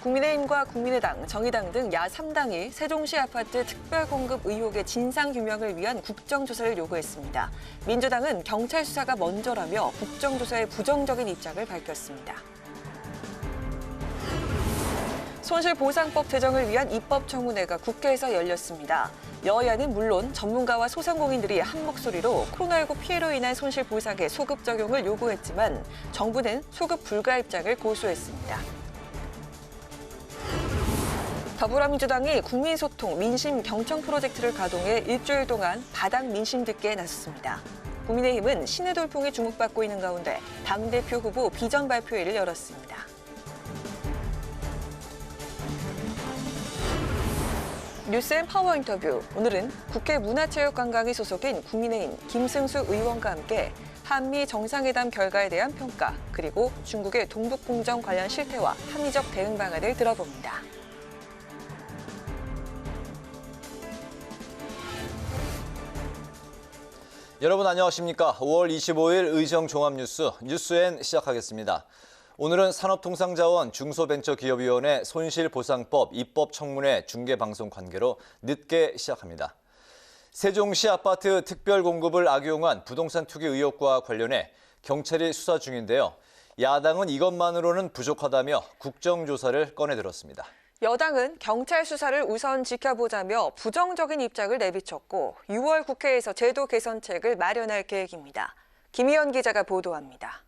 국민의힘과 국민의당, 정의당 등 야3당이 세종시 아파트 특별공급 의혹의 진상규명을 위한 국정조사를 요구했습니다. 민주당은 경찰 수사가 먼저라며 국정조사에 부정적인 입장을 밝혔습니다. 손실보상법 제정을 위한 입법청문회가 국회에서 열렸습니다. 여야는 물론 전문가와 소상공인들이 한 목소리로 코로나19 피해로 인한 손실보상의 소급 적용을 요구했지만 정부는 소급 불가 입장을 고수했습니다. 더불어민주당이 국민소통, 민심 경청 프로젝트를 가동해 일주일 동안 바닥 민심 듣기에 나섰습니다. 국민의힘은 신의 돌풍이 주목받고 있는 가운데 당대표 후보 비전 발표회를 열었습니다. 뉴스앤 파워 인터뷰. 오늘은 국회 문화체육관광위 소속인 국민의힘 김승수 의원과 함께 한미 정상회담 결과에 대한 평가, 그리고 중국의 동북공정 관련 실태와 합리적 대응 방안을 들어봅니다. 여러분 안녕하십니까? 5월 25일 의정종합뉴스 뉴스엔 시작하겠습니다. 오늘은 산업통상자원 중소벤처기업위원회 손실보상법 입법청문회 중계방송 관계로 늦게 시작합니다. 세종시 아파트 특별공급을 악용한 부동산 투기 의혹과 관련해 경찰이 수사 중인데요. 야당은 이것만으로는 부족하다며 국정조사를 꺼내들었습니다. 여당은 경찰 수사를 우선 지켜보자며 부정적인 입장을 내비쳤고 6월 국회에서 제도 개선책을 마련할 계획입니다. 김희연 기자가 보도합니다.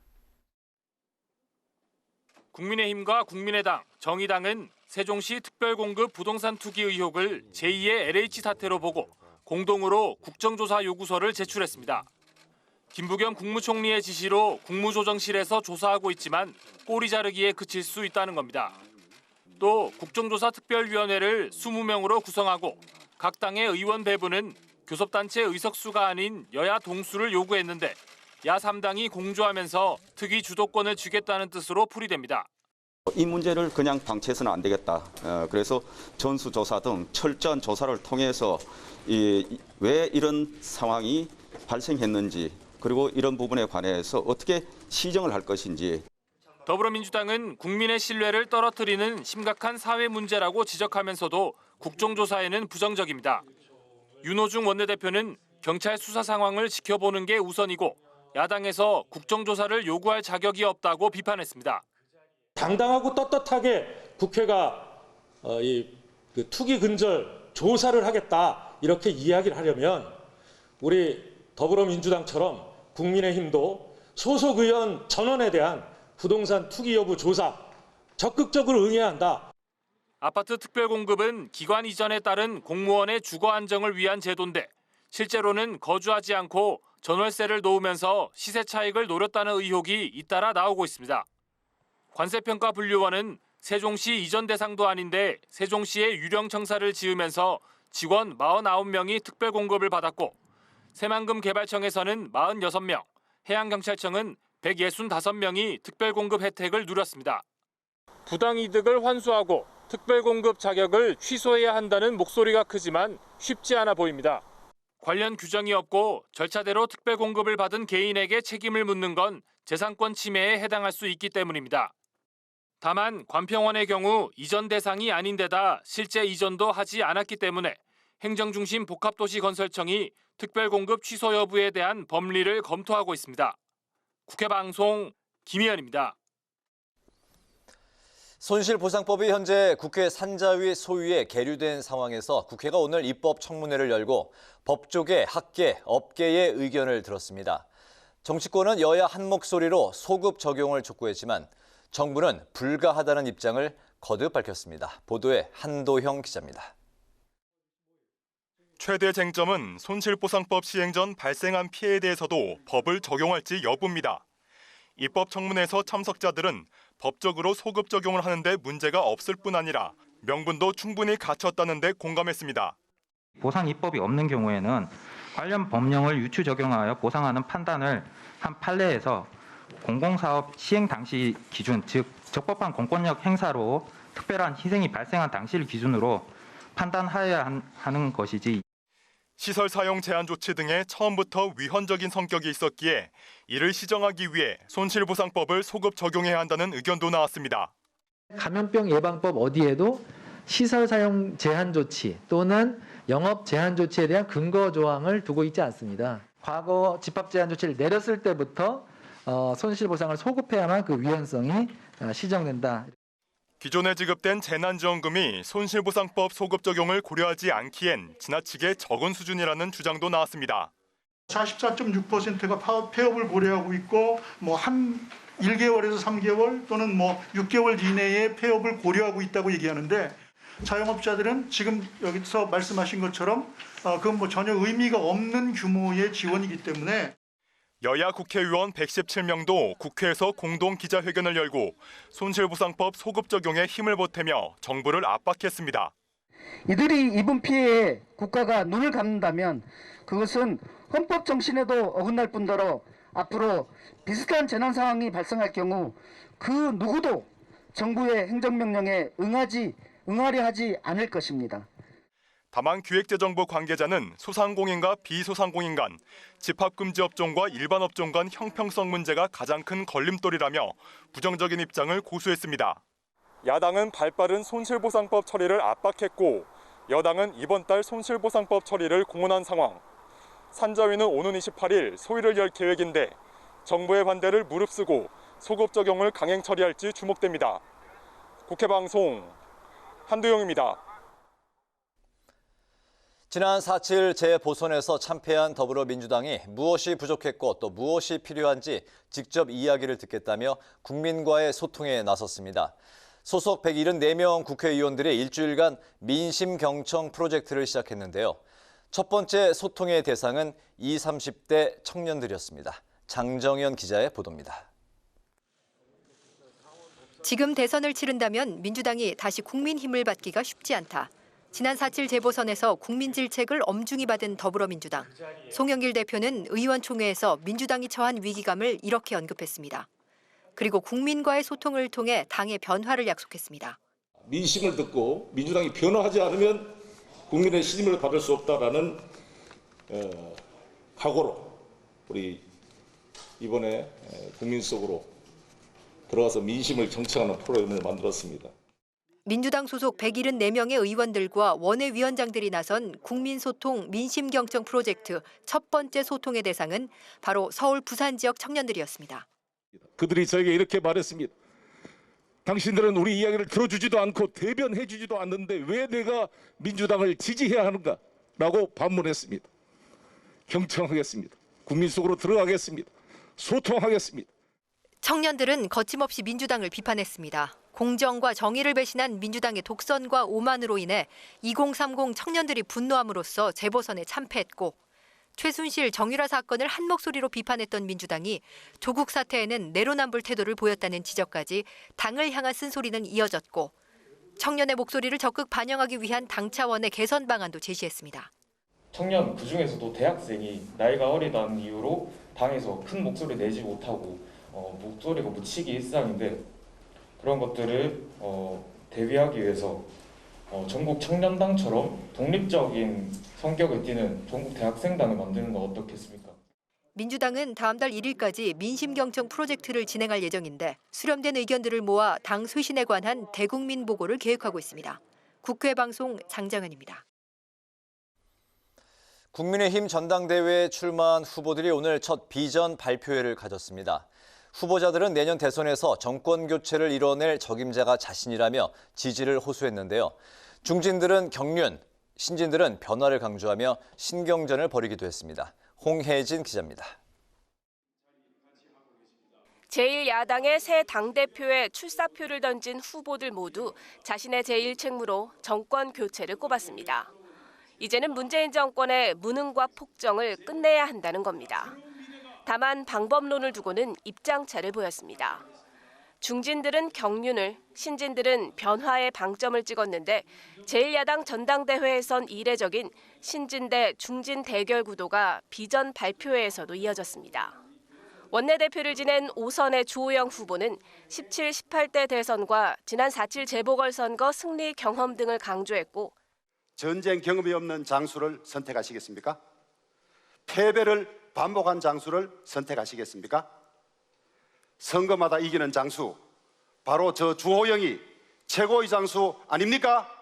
국민의힘과 국민의당, 정의당은 세종시 특별공급 부동산 투기 의혹을 제2의 LH 사태로 보고 공동으로 국정조사 요구서를 제출했습니다. 김부겸 국무총리의 지시로 국무조정실에서 조사하고 있지만 꼬리 자르기에 그칠 수 있다는 겁니다. 또 국정조사 특별위원회를 20명으로 구성하고 각 당의 의원 배분은 교섭단체 의석수가 아닌 여야 동수를 요구했는데 야3당이 공조하면서 특위 주도권을 쥐겠다는 뜻으로 풀이됩니다. 이 문제를 그냥 방치해서는 안 되겠다. 그래서 전수조사 등 철저한 조사를 통해서 왜 이런 상황이 발생했는지, 그리고 이런 부분에 관해서 어떻게 시정을 할 것인지. 더불어민주당은 국민의 신뢰를 떨어뜨리는 심각한 사회 문제라고 지적하면서도 국정조사에는 부정적입니다. 윤호중 원내대표는 경찰 수사 상황을 지켜보는 게 우선이고 야당에서 국정조사를 요구할 자격이 없다고 비판했습니다. 당당하고 떳떳하게 국회가 투기 근절 조사를 하겠다 이렇게 이야기를 하려면 우리 더불어민주당처럼 국민의힘도 소속 의원 전원에 대한 부동산 투기 여부 조사 적극적으로 응해야 한다. 아파트 특별공급은 기관 이전에 따른 공무원의 주거 안정을 위한 제도인데 실제로는 거주하지 않고 전월세를 놓으면서 시세 차익을 노렸다는 의혹이 잇따라 나오고 있습니다. 관세평가분류원은 세종시 이전 대상도 아닌데 세종시에 유령청사를 지으면서 직원 49명이 특별공급을 받았고 새만금 개발청에서는 46명, 해양경찰청은 165명이 특별공급 혜택을 누렸습니다. 부당이득을 환수하고 특별공급 자격을 취소해야 한다는 목소리가 크지만 쉽지 않아 보입니다. 관련 규정이 없고 절차대로 특별공급을 받은 개인에게 책임을 묻는 건 재산권 침해에 해당할 수 있기 때문입니다. 다만 관평원의 경우 이전 대상이 아닌 데다 실제 이전도 하지 않았기 때문에 행정중심 복합도시건설청이 특별공급 취소 여부에 대한 법리를 검토하고 있습니다. 국회방송 김희연입니다. 손실보상법이 현재 국회 산자위 소위에 계류된 상황에서 국회가 오늘 입법청문회를 열고 법조계, 학계, 업계의 의견을 들었습니다. 정치권은 여야 한 목소리로 소급 적용을 촉구했지만 정부는 불가하다는 입장을 거듭 밝혔습니다. 보도에 한도형 기자입니다. 최대 쟁점은 손실보상법 시행 전 발생한 피해에 대해서도 법을 적용할지 여부입니다. 입법청문회에서 참석자들은 법적으로 소급 적용을 하는데 문제가 없을 뿐 아니라 명분도 충분히 갖췄다는 데 공감했습니다. 보상 입법이 없는 경우에는 관련 법령을 유추 적용하여 보상하는 판단을 한 판례에서 공공사업 시행 당시 기준, 즉 적법한 공권력 행사로 특별한 희생이 발생한 당시를 기준으로 판단하여야 하는 것이지. 시설 사용 제한 조치 등에 처음부터 위헌적인 성격이 있었기에 이를 시정하기 위해 손실보상법을 소급 적용해야 한다는 의견도 나왔습니다. 감염병 예방법 어디에도 시설 사용 제한 조치 또는 영업 제한 조치에 대한 근거 조항을 두고 있지 않습니다. 과거 집합 제한 조치를 내렸을 때부터 손실보상을 소급해야만 그 위헌성이 시정된다. 기존에 지급된 재난지원금이 손실보상법 소급 적용을 고려하지 않기엔 지나치게 적은 수준이라는 주장도 나왔습니다. 44.6%가 폐업을 고려하고 있고 한 1개월에서 3개월 또는 6개월 이내에 폐업을 고려하고 있다고 얘기하는데 자영업자들은 지금 여기서 말씀하신 것처럼 그건 전혀 의미가 없는 규모의 지원이기 때문에 여야 국회의원 117명도 국회에서 공동 기자회견을 열고 손실보상법 소급 적용에 힘을 보태며 정부를 압박했습니다. 이들이 입은 피해에 국가가 눈을 감는다면 그것은 헌법 정신에도 어긋날 뿐더러 앞으로 비슷한 재난 상황이 발생할 경우 그 누구도 정부의 행정명령에 응하려 하지 않을 것입니다. 다만 기획재정부 관계자는 소상공인과 비소상공인 간, 집합금지 업종과 일반 업종 간 형평성 문제가 가장 큰 걸림돌이라며 부정적인 입장을 고수했습니다. 야당은 발빠른 손실보상법 처리를 압박했고 여당은 이번 달 손실보상법 처리를 공언한 상황. 산자위는 오는 28일 소위를 열 계획인데 정부의 반대를 무릅쓰고 소급 적용을 강행 처리할지 주목됩니다. 국회방송 한두영입니다. 지난 4.7 재보선에서 참패한 더불어민주당이 무엇이 부족했고 또 무엇이 필요한지 직접 이야기를 듣겠다며 국민과의 소통에 나섰습니다. 소속 174명 국회의원들이 일주일간 민심경청 프로젝트를 시작했는데요. 첫 번째 소통의 대상은 20, 30대 청년들이었습니다. 장정현 기자의 보도입니다. 지금 대선을 치른다면 민주당이 다시 국민 힘을 받기가 쉽지 않다. 지난 4.7 재보선에서 국민 질책을 엄중히 받은 더불어민주당. 송영길 대표는 의원총회에서 민주당이 처한 위기감을 이렇게 언급했습니다. 그리고 국민과의 소통을 통해 당의 변화를 약속했습니다. 민심을 듣고 민주당이 변화하지 않으면 국민의 신임을 받을 수 없다라는 각오로 우리 이번에 국민 속으로 들어가서 민심을 경청하는 프로그램을 만들었습니다. 민주당 소속 174명의 의원들과 원외위원장들이 나선 국민소통 민심경청 프로젝트 첫 번째 소통의 대상은 바로 서울 부산 지역 청년들이었습니다. 그들이 저에게 이렇게 말했습니다. 당신들은 우리 이야기를 들어주지도 않고 대변해주지도 않는데 왜 내가 민주당을 지지해야 하는가? 라고 반문했습니다. 경청하겠습니다. 국민 속으로 들어가겠습니다. 소통하겠습니다. 청년들은 거침없이 민주당을 비판했습니다. 공정과 정의를 배신한 민주당의 독선과 오만으로 인해 2030 청년들이 분노함으로써 재보선에 참패했고 최순실 정유라 사건을 한 목소리로 비판했던 민주당이 조국 사태에는 내로남불 태도를 보였다는 지적까지 당을 향한 쓴소리는 이어졌고 청년의 목소리를 적극 반영하기 위한 당 차원의 개선 방안도 제시했습니다. 청년 그중에서도 대학생이 나이가 어리다는 이유로 당에서 큰 목소리 내지 못하고 목소리가 묻히기 일상인데 그런 것들을 대비하기 위해서 전국 청년당처럼 독립적인 성격을 띠는 전국 대학생당을 만드는 건 어떻겠습니까? 민주당은 다음 달 1일까지 민심경청 프로젝트를 진행할 예정인데 수렴된 의견들을 모아 당 쇄신에 관한 대국민 보고를 계획하고 있습니다. 국회방송 장정은입니다. 국민의힘 전당대회에 출마한 후보들이 오늘 첫 비전 발표회를 가졌습니다. 후보자들은 내년 대선에서 정권 교체를 이뤄낼 적임자가 자신이라며 지지를 호소했는데요. 중진들은 경륜, 신진들은 변화를 강조하며 신경전을 벌이기도 했습니다. 홍혜진 기자입니다. 제1야당의 새 당대표에 출사표를 던진 후보들 모두 자신의 제1책무로 정권 교체를 꼽았습니다. 이제는 문재인 정권의 무능과 폭정을 끝내야 한다는 겁니다. 다만 방법론을 두고는 입장차를 보였습니다. 중진들은 경륜을, 신진들은 변화의 방점을 찍었는데 제1야당 전당대회에선 이례적인 신진 대 중진 대결 구도가 비전 발표회에서도 이어졌습니다. 원내대표를 지낸 5선의 주호영 후보는 17, 18대 대선과 지난 4.7 재보궐선거 승리 경험 등을 강조했고 전쟁 경험이 없는 장수를 선택하시겠습니까? 패배를 반복한 장수를 선택하시겠습니까? 선거마다 이기는 장수, 바로 저 주호영이 최고의 장수 아닙니까?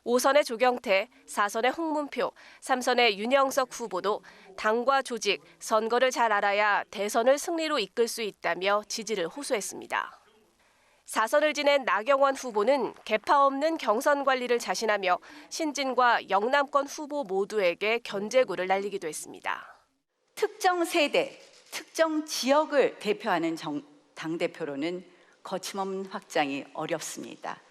5선의 조경태, 4선의 홍문표, 3선의 윤영석 후보도 당과 조직, 선거를 잘 알아야 대선을 승리로 이끌 수 있다며 지지를 호소했습니다. 4선을 지낸 나경원 후보는 개파 없는 경선 관리를 자신하며 신진과 영남권 후보 모두에게 견제구를 날리기도 했습니다. 특정 세대, 특정 지역을 대표하는 당대표로는 거침없는 확장이 어렵습니다.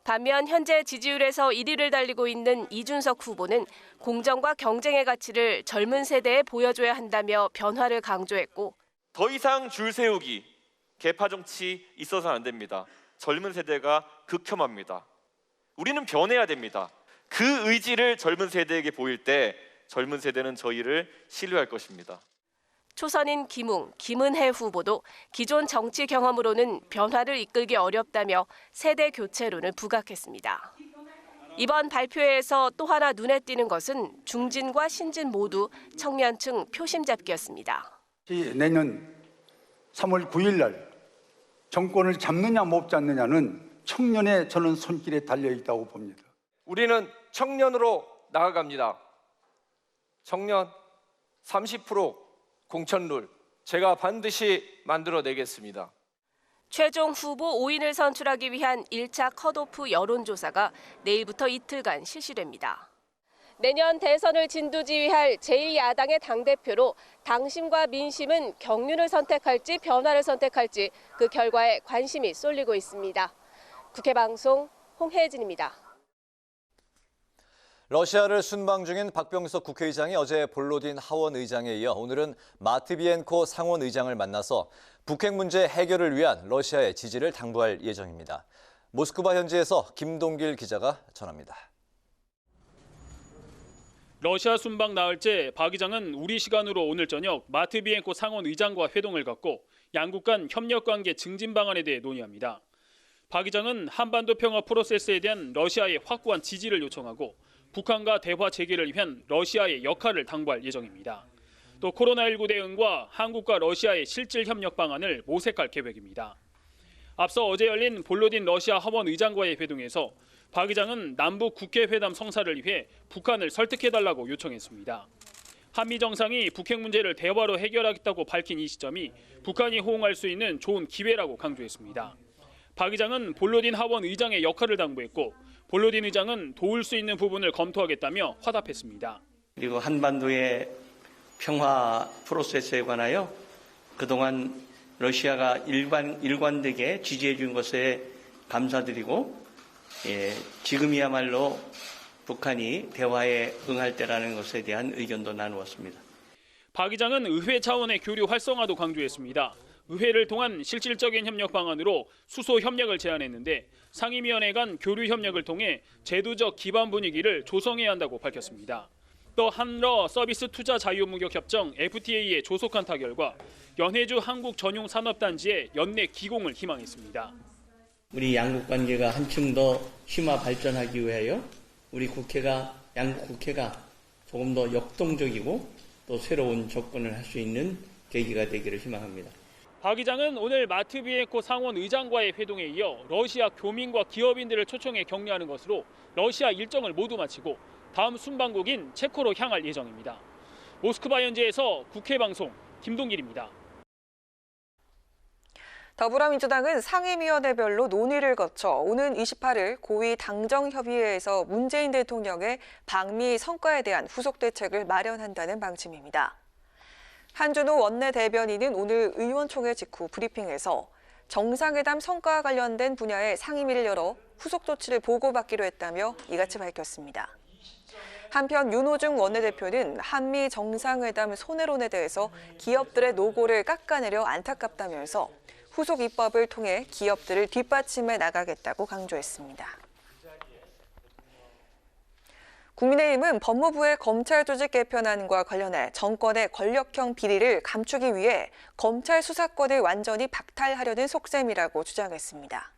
반면 현재 지지율에서 1위를 달리고 있는 이준석 후보는 공정과 경쟁의 가치를 젊은 세대에 보여줘야 한다며 변화를 강조했고, 더 이상 줄 세우기, 개파 정치 있어서는 안 됩니다. 젊은 세대가 극혐합니다. 우리는 변해야 됩니다. 그 의지를 젊은 세대에게 보일 때 젊은 세대는 저희를 신뢰할 것입니다. 초선인 김웅, 김은혜 후보도 기존 정치 경험으로는 변화를 이끌기 어렵다며 세대 교체론을 부각했습니다. 이번 발표회에서 또 하나 눈에 띄는 것은 중진과 신진 모두 청년층 표심 잡기였습니다. 내년 3월 9일 날 정권을 잡느냐 못 잡느냐는 청년의 저는 손길에 달려 있다고 봅니다. 우리는 청년으로 나아갑니다. 청년 30% 공천룰 제가 반드시 만들어내겠습니다. 최종 후보 5인을 선출하기 위한 1차 컷오프 여론조사가 내일부터 이틀간 실시됩니다. 내년 대선을 진두지휘할 제1야당의 당대표로 당심과 민심은 경륜을 선택할지 변화를 선택할지 그 결과에 관심이 쏠리고 있습니다. 국회방송 홍혜진입니다. 러시아를 순방 중인 박병석 국회의장이 어제 볼로딘 하원 의장에 이어 오늘은 마트비엔코 상원 의장을 만나서 북핵 문제 해결을 위한 러시아의 지지를 당부할 예정입니다. 모스크바 현지에서 김동길 기자가 전합니다. 러시아 순방 나흘째 박 의장은 우리 시간으로 오늘 저녁 마트비엔코 상원 의장과 회동을 갖고 양국 간 협력 관계 증진 방안에 대해 논의합니다. 박 의장은 한반도 평화 프로세스에 대한 러시아의 확고한 지지를 요청하고 북한과 대화 재개를 위한 러시아의 역할을 당부할 예정입니다. 또 코로나19 대응과 한국과 러시아의 실질 협력 방안을 모색할 계획입니다. 앞서 어제 열린 볼로딘 러시아 하원 의장과의 회동에서 박 의장은 남북 국회회담 성사를 위해 북한을 설득해달라고 요청했습니다. 한미 정상이 북핵 문제를 대화로 해결하겠다고 밝힌 이 시점이 북한이 호응할 수 있는 좋은 기회라고 강조했습니다. 박 의장은 볼로딘 하원 의장의 역할을 당부했고 볼로딘 의장은 도울 수 있는 부분을 검토하겠다며 화답했습니다. 그리고 한반도의 평화 프로세스에 관하여 그동안 러시아가 일관되게 지지해 준 것에 감사드리고 지금이야말로 북한이 대화에 응할 때라는 것에 대한 의견도 나누었습니다. 박 의장은 의회 차원의 교류 활성화도 강조했습니다. 의회를 통한 실질적인 협력 방안으로 수소 협력을 제안했는데 상임위원회 간 교류 협력을 통해 제도적 기반 분위기를 조성해야 한다고 밝혔습니다. 또 한러 서비스 투자 자유무역 협정 FTA의 조속한 타결과 연해주 한국 전용 산업단지의 연내 기공을 희망했습니다. 우리 양국 관계가 한층 더 심화 발전하기 위하여 우리 양국 국회가 조금 더 역동적이고 또 새로운 접근을 할 수 있는 계기가 되기를 희망합니다. 박 의장은 오늘 마트비엔코 상원 의장과의 회동에 이어 러시아 교민과 기업인들을 초청해 격려하는 것으로 러시아 일정을 모두 마치고 다음 순방국인 체코로 향할 예정입니다. 모스크바 현지에서 국회방송 김동길입니다. 더불어민주당은 상임위원회별로 논의를 거쳐 오는 28일 고위 당정협의회에서 문재인 대통령의 방미 성과에 대한 후속 대책을 마련한다는 방침입니다. 한준호 원내대변인은 오늘 의원총회 직후 브리핑에서 정상회담 성과와 관련된 분야의 상임위를 열어 후속 조치를 보고받기로 했다며 이같이 밝혔습니다. 한편 윤호중 원내대표는 한미 정상회담 손해론에 대해서 기업들의 노고를 깎아내려 안타깝다면서 후속 입법을 통해 기업들을 뒷받침해 나가겠다고 강조했습니다. 국민의힘은 법무부의 검찰 조직 개편안과 관련해 정권의 권력형 비리를 감추기 위해 검찰 수사권을 완전히 박탈하려는 속셈이라고 주장했습니다.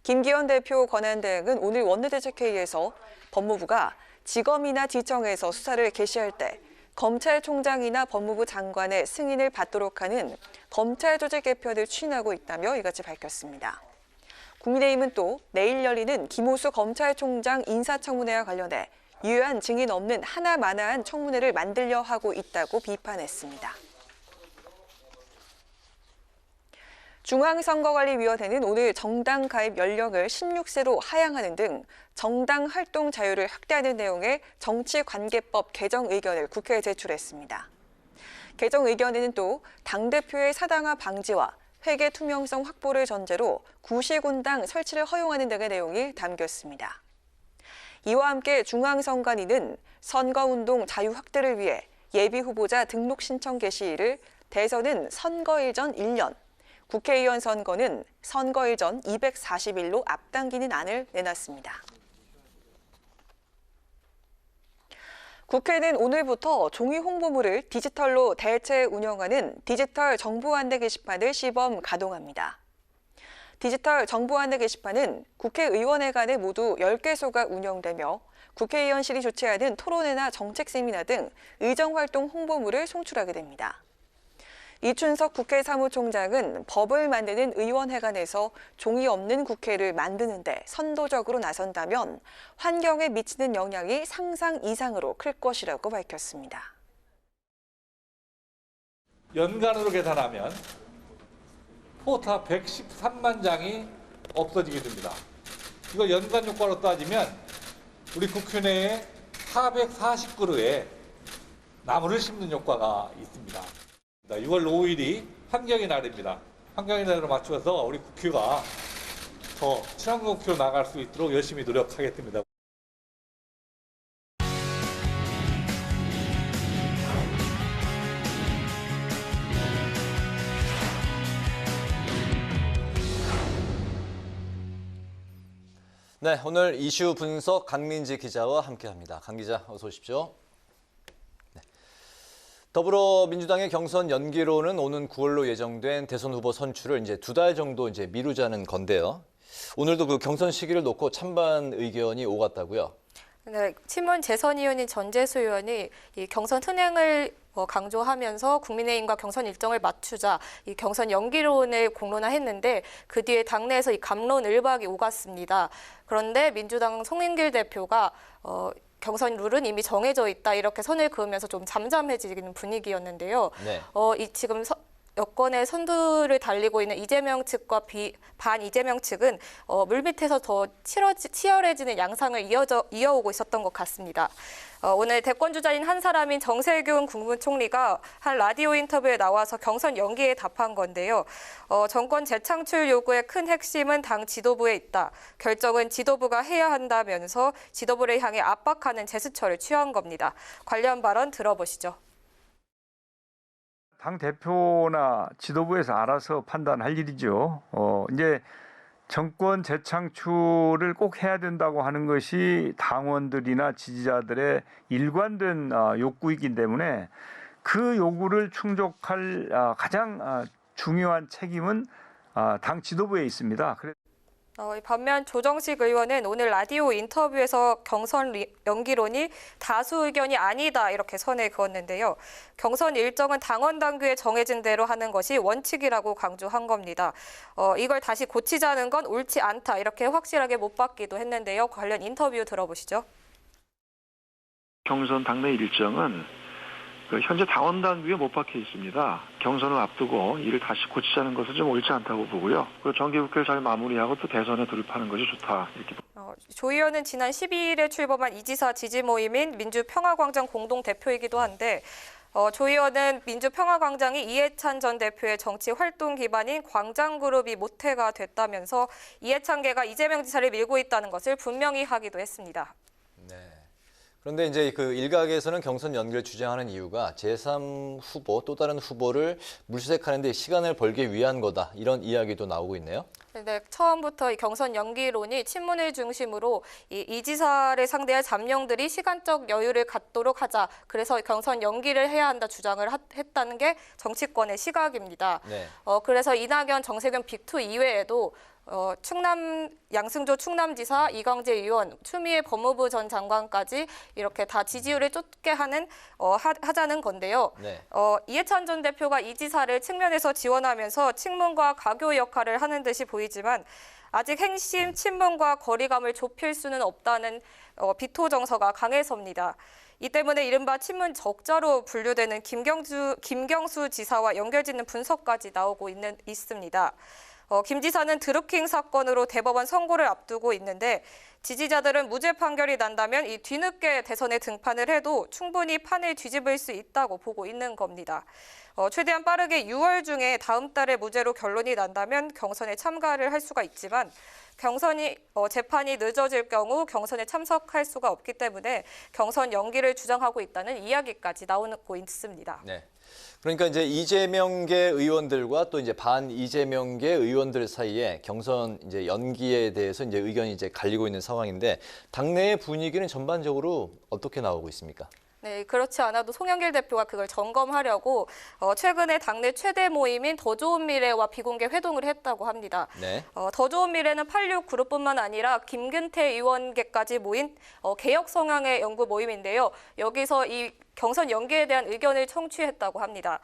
김기현 대표 권한대행은 오늘 원내대책회의에서 법무부가 지검이나 지청에서 수사를 개시할 때 검찰총장이나 법무부 장관의 승인을 받도록 하는 검찰 조직 개편을 추진하고 있다며 이같이 밝혔습니다. 국민의힘은 또 내일 열리는 김호수 검찰총장 인사청문회와 관련해 유효한 증인 없는 하나마나한 청문회를 만들려 하고 있다고 비판했습니다. 중앙선거관리위원회는 오늘 정당 가입 연령을 16세로 하향하는 등 정당 활동 자유를 확대하는 내용의 정치관계법 개정 의견을 국회에 제출했습니다. 개정 의견에는 또 당대표의 사당화 방지와 회계 투명성 확보를 전제로 구시군당 설치를 허용하는 등의 내용이 담겼습니다. 이와 함께 중앙선관위는 선거운동 자유 확대를 위해 예비후보자 등록 신청 개시일을 대선은 선거일 전 1년, 국회의원 선거는 선거일 전 240일로 앞당기는 안을 내놨습니다. 국회는 오늘부터 종이 홍보물을 디지털로 대체 운영하는 디지털 정보 안내 게시판을 시범 가동합니다. 디지털 정보 안내 게시판은 국회의원회 간에 모두 10개소가 운영되며 국회의원실이 주최하는 토론회나 정책 세미나 등 의정활동 홍보물을 송출하게 됩니다. 이춘석 국회 사무총장은 법을 만드는 의원회관에서 종이 없는 국회를 만드는 데 선도적으로 나선다면 환경에 미치는 영향이 상상 이상으로 클 것이라고 밝혔습니다. 연간으로 계산하면 포타 113만 장이 없어지게 됩니다. 이거 연간 효과로 따지면 우리 국회 내에 440그루의 나무를 심는 효과가 있습니다. 6월 5일이 환경의 날입니다. 환경의 날을 맞춰서 우리 국회가 더 친환경 국회로 나갈 수 있도록 열심히 노력하겠습니다. 네, 오늘 이슈 분석 강민지 기자와 함께합니다. 강 기자, 어서 오십시오. 네. 더불어민주당의 경선 연기로는 오는 9월로 예정된 대선 후보 선출을 이제 2달 정도 미루자는 건데요. 오늘도 그 경선 시기를 놓고 찬반 의견이 오갔다고요. 네, 친문 재선위원인 전재수 의원이 이 경선 흥행을 강조하면서 국민의힘과 경선 일정을 맞추자 이 경선 연기론을 공론화했는데 그 뒤에 당내에서 이 감론 을박이 오갔습니다. 그런데 민주당 송영길 대표가 경선 룰은 이미 정해져 있다 이렇게 선을 그으면서 좀 잠잠해지는 분위기였는데요. 네. 지금 여권의 선두를 달리고 있는 이재명 측과 반 이재명 측은 물밑에서 더 치열해지는 양상을 이어오고 있었던 것 같습니다. 오늘 대권주자인 한 사람인 정세균 국무총리가 한 라디오 인터뷰에 나와서 경선 연기에 답한 건데요. 정권 재창출 요구의 큰 핵심은 당 지도부에 있다. 결정은 지도부가 해야 한다면서 지도부를 향해 압박하는 제스처를 취한 겁니다. 관련 발언 들어보시죠. 당 대표나 지도부에서 알아서 판단할 일이죠. 이제 정권 재창출을 꼭 해야 된다고 하는 것이 당원들이나 지지자들의 일관된 욕구이기 때문에 그 요구를 충족할 가장 중요한 책임은 당 지도부에 있습니다. 반면 조정식 의원은 오늘 라디오 인터뷰에서 경선 연기론이 다수 의견이 아니다 이렇게 선을 그었는데요. 경선 일정은 당원 당규에 정해진 대로 하는 것이 원칙이라고 강조한 겁니다. 이걸 다시 고치자는 건 옳지 않다 이렇게 확실하게 못 받기도 했는데요. 관련 인터뷰 들어보시죠. 경선 당내 일정은 현재 당원 당규에 못 박혀 있습니다. 경선을 앞두고 이를 다시 고치자는 것은 좀 옳지 않다고 보고요. 그리고 정기국회를 잘 마무리하고 또 대선에 돌입하는 것이 좋다. 이렇게. 조 의원은 지난 12일에 출범한 이지사 지지 모임인 민주평화광장 공동대표이기도 한데 조 의원은 민주평화광장이 이해찬 전 대표의 정치 활동 기반인 광장그룹이 모태가 됐다면서 이해찬계가 이재명 지사를 밀고 있다는 것을 분명히 하기도 했습니다. 네. 그런데 이제 그 일각에서는 경선 연기를 주장하는 이유가 제3 후보, 또 다른 후보를 물색하는 데 시간을 벌기 위한 거다. 이런 이야기도 나오고 있네요. 네, 처음부터 이 경선 연기론이 친문을 중심으로 이 지사를 상대할 잠룡들이 시간적 여유를 갖도록 하자. 그래서 경선 연기를 해야 한다 주장을 했다는 게 정치권의 시각입니다. 네. 그래서 이낙연, 정세균 빅2 이외에도 양승조 충남지사, 이광재 의원, 추미애 법무부 전 장관까지 이렇게 다 지지율을 쫓게 하자는 건데요. 네. 이해찬 전 대표가 이 지사를 측면에서 지원하면서 친문과 가교 역할을 하는 듯이 보이지만 아직 핵심 친문과 거리감을 좁힐 수는 없다는 비토 정서가 강해서입니다. 이 때문에 이른바 친문 적자로 분류되는 김경수 지사와 연결짓는 분석까지 나오고 있습니다. 김 지사는 드루킹 사건으로 대법원 선고를 앞두고 있는데 지지자들은 무죄 판결이 난다면 이 뒤늦게 대선에 등판을 해도 충분히 판을 뒤집을 수 있다고 보고 있는 겁니다. 최대한 빠르게 6월 중에 다음 달에 무죄로 결론이 난다면 경선에 참가를 할 수가 있지만 재판이 늦어질 경우 경선에 참석할 수가 없기 때문에 경선 연기를 주장하고 있다는 이야기까지 나오고 있습니다. 네. 그러니까 이제 이재명계 의원들과 또 이제 반 이재명계 의원들 사이에 경선 이제 연기에 대해서 이제 의견이 이제 갈리고 있는 상황인데 당내의 분위기는 전반적으로 어떻게 나오고 있습니까? 네, 그렇지 않아도 송영길 대표가 그걸 점검하려고 최근에 당내 최대 모임인 더 좋은 미래와 비공개 회동을 했다고 합니다. 네. 더 좋은 미래는 86 그룹뿐만 아니라 김근태 의원계까지 모인 개혁 성향의 연구 모임인데요. 여기서 이 경선 연기에 대한 의견을 청취했다고 합니다.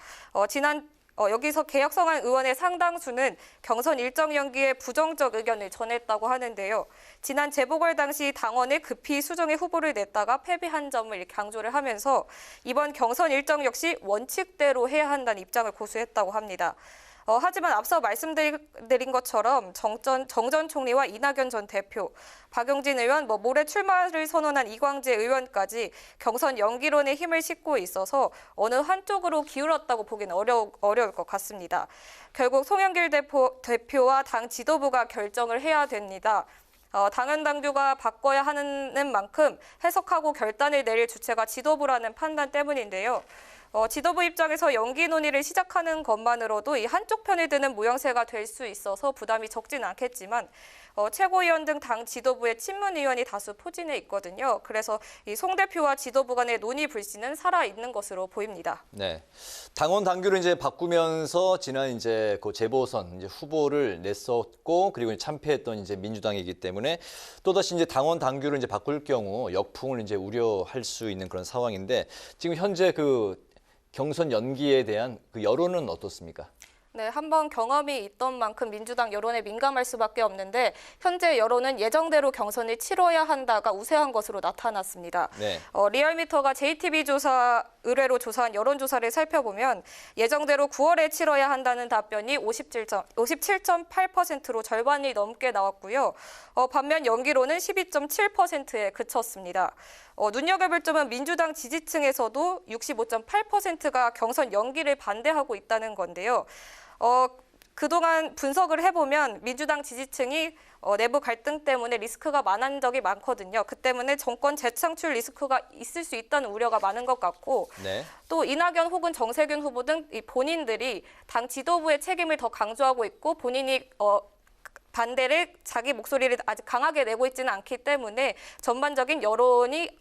여기서 개혁성한 의원의 상당수는 경선 일정 연기에 부정적 의견을 전했다고 하는데요. 지난 재보궐 당시 당원을 급히 수정해 후보를 냈다가 패배한 점을 강조를 하면서 이번 경선 일정 역시 원칙대로 해야 한다는 입장을 고수했다고 합니다. 하지만 앞서 말씀드린 것처럼 정 전 총리와 이낙연 전 대표, 박용진 의원, 모레 출마를 선언한 이광재 의원까지 경선 연기론에 힘을 싣고 있어서 어느 한쪽으로 기울었다고 보기는 어려울 것 같습니다. 결국 송영길 대표와 당 지도부가 결정을 해야 됩니다. 당연 당규가 바꿔야 하는 만큼 해석하고 결단을 내릴 주체가 지도부라는 판단 때문인데요. 지도부 입장에서 연기 논의를 시작하는 것만으로도 이 한쪽 편에 드는 모양새가 될 수 있어서 부담이 적진 않겠지만 최고위원 등 당 지도부의 친문 의원이 다수 포진해 있거든요. 그래서 이 송 대표와 지도부 간의 논의 불씨는 살아있는 것으로 보입니다. 네, 당원 당규를 이제 바꾸면서 지난 이제 그 재보선 이제 후보를 냈었고 그리고 참패했던 이제 민주당이기 때문에 또다시 이제 당원 당규를 이제 바꿀 경우 역풍을 이제 우려할 수 있는 그런 상황인데 지금 현재 그 경선 연기에 대한 그 여론은 어떻습니까? 네, 한번 경험이 있던 만큼 민주당 여론에 민감할 수밖에 없는데 현재 여론은 예정대로 경선을 치러야 한다가 우세한 것으로 나타났습니다. 네. 리얼미터가 JTB 의뢰로 조사한 여론조사를 살펴보면 예정대로 9월에 치러야 한다는 답변이 57.8%로 절반이 넘게 나왔고요. 반면 연기로는 12.7%에 그쳤습니다. 눈여겨볼 점은 민주당 지지층에서도 65.8%가 경선 연기를 반대하고 있다는 건데요. 그동안 분석을 해보면 민주당 지지층이 내부 갈등 때문에 리스크가 많은 적이 많거든요. 그 때문에 정권 재창출 리스크가 있을 수 있다는 우려가 많은 것 같고 네. 또 이낙연 혹은 정세균 후보 등 본인들이 당 지도부의 책임을 더 강조하고 있고 본인이 반대를 자기 목소리를 아직 강하게 내고 있지는 않기 때문에 전반적인 여론이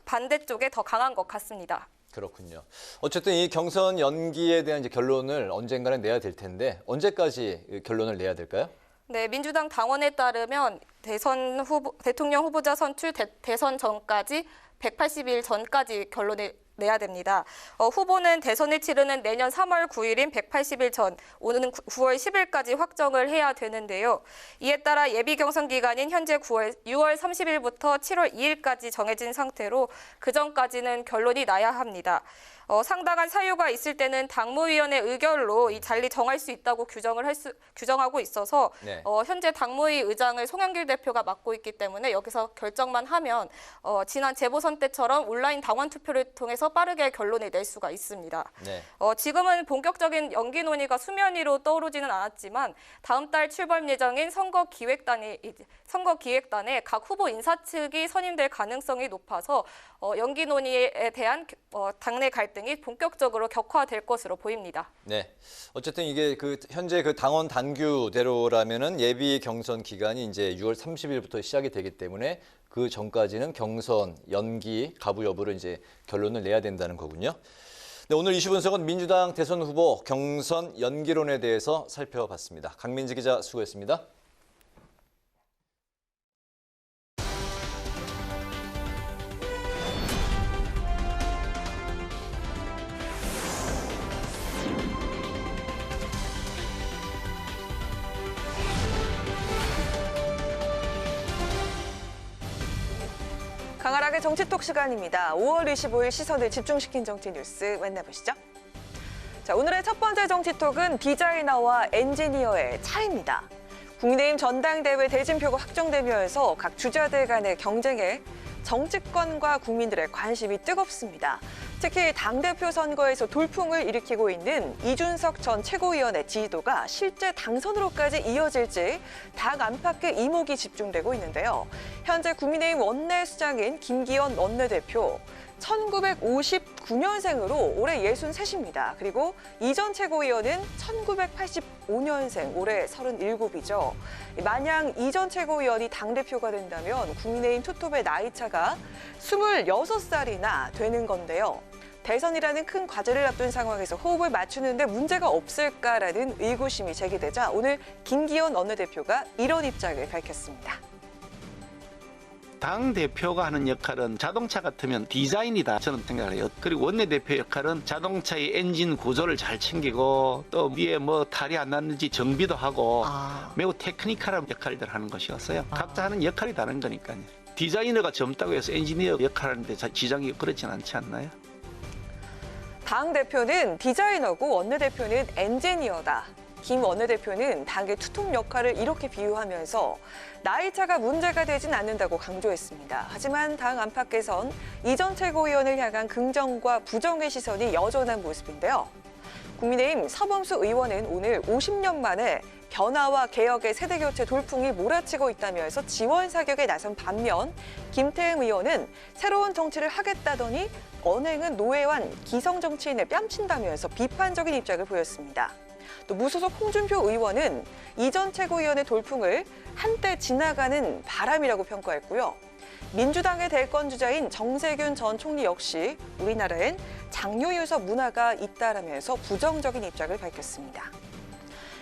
반대쪽에 더 강한 것 같습니다. 그렇군요. 어쨌든 이 경선 연기에 대한 이제 결론을 언젠가는 내야 될 텐데 언제까지 결론을 내야 될까요? 네, 민주당 당원에 따르면 대통령 후보자 선출 대선 전까지 180일 전까지 결론을 내야 됩니다. 후보는 대선을 치르는 내년 3월 9일인 180일 전, 오는 9월 10일까지 확정을 해야 되는데요. 이에 따라 예비 경선 기간인 현재 6월 30일부터 7월 2일까지 정해진 상태로 그 전까지는 결론이 나야 합니다. 상당한 사유가 있을 때는 당무위원회 의결로 이 잔리 정할 수 있다고 규정하고 있어서 네. 현재 당무위 의장을 송영길 대표가 맡고 있기 때문에 여기서 결정만 하면 지난 재보선 때처럼 온라인 당원 투표를 통해서 빠르게 결론을 낼 수가 있습니다. 네. 지금은 본격적인 연기 논의가 수면 위로 떠오르지는 않았지만 다음 달 출범 예정인 선거기획단에 각 후보 인사 측이 선임될 가능성이 높아서 연기 논의에 대한 당내 갈등이 본격적으로 격화될 것으로 보입니다. 네. 어쨌든 이게 현재 당원 당규대로라면은 예비 경선 기간이 이제 6월 30일부터 시작이 되기 때문에 그 전까지는 경선 연기 가부 여부를 이제 결론을 내야 된다는 거군요. 네, 오늘 이슈 분석은 민주당 대선 후보 경선 연기론에 대해서 살펴봤습니다. 강민지 기자 수고했습니다. 강하락의 정치톡 시간입니다. 5월 25일 시선을 집중시킨 정치 뉴스 만나보시죠. 자, 오늘의 첫 번째 정치톡은 디자이너와 엔지니어의 차이입니다. 국민의힘 전당대회 대진표가 확정되면서 각 주자들 간의 경쟁에 정치권과 국민들의 관심이 뜨겁습니다. 특히 당대표 선거에서 돌풍을 일으키고 있는 이준석 전 최고위원의 지지도가 실제 당선으로까지 이어질지 당 안팎의 이목이 집중되고 있는데요. 현재 국민의힘 원내수장인 김기현 원내대표 1959년생으로 올해 63입니다. 그리고 이 전 최고위원은 1985년생, 올해 37이죠. 만약 이 전 최고위원이 당대표가 된다면 국민의힘 투톱의 나이차가 26살이나 되는 건데요. 대선이라는 큰 과제를 앞둔 상황에서 호흡을 맞추는데 문제가 없을까라는 의구심이 제기되자 오늘 김기현 원내대표가 이런 입장을 밝혔습니다. 당대표가 하는 역할은 자동차 같으면 디자인이다 저는 생각을 해요. 그리고 원내대표 역할은 자동차의 엔진 구조를 잘 챙기고 또 위에 뭐 탈이 안 났는지 정비도 하고 매우 테크니컬한 역할들 하는 것이었어요. 각자 하는 역할이 다른 거니까요. 디자이너가 젊다고 해서 엔지니어 역할하는데 지장이 그렇진 않지 않나요? 당대표는 디자이너고 원내대표는 엔지니어다. 김 원내대표는 당의 투톱 역할을 이렇게 비유하면서 나이차가 문제가 되진 않는다고 강조했습니다. 하지만 당 안팎에선 이 전 최고위원을 향한 긍정과 부정의 시선이 여전한 모습인데요. 국민의힘 서범수 의원은 오늘 50년 만에 변화와 개혁의 세대교체 돌풍이 몰아치고 있다면서 지원 사격에 나선 반면 김태흠 의원은 새로운 정치를 하겠다더니 언행은 노회환 기성정치인을 뺨친다면서 비판적인 입장을 보였습니다. 또 무소속 홍준표 의원은 이 전 최고위원의 돌풍을 한때 지나가는 바람이라고 평가했고요. 민주당의 대권 주자인 정세균 전 총리 역시 우리나라엔 장유유서 문화가 있다라면서 부정적인 입장을 밝혔습니다.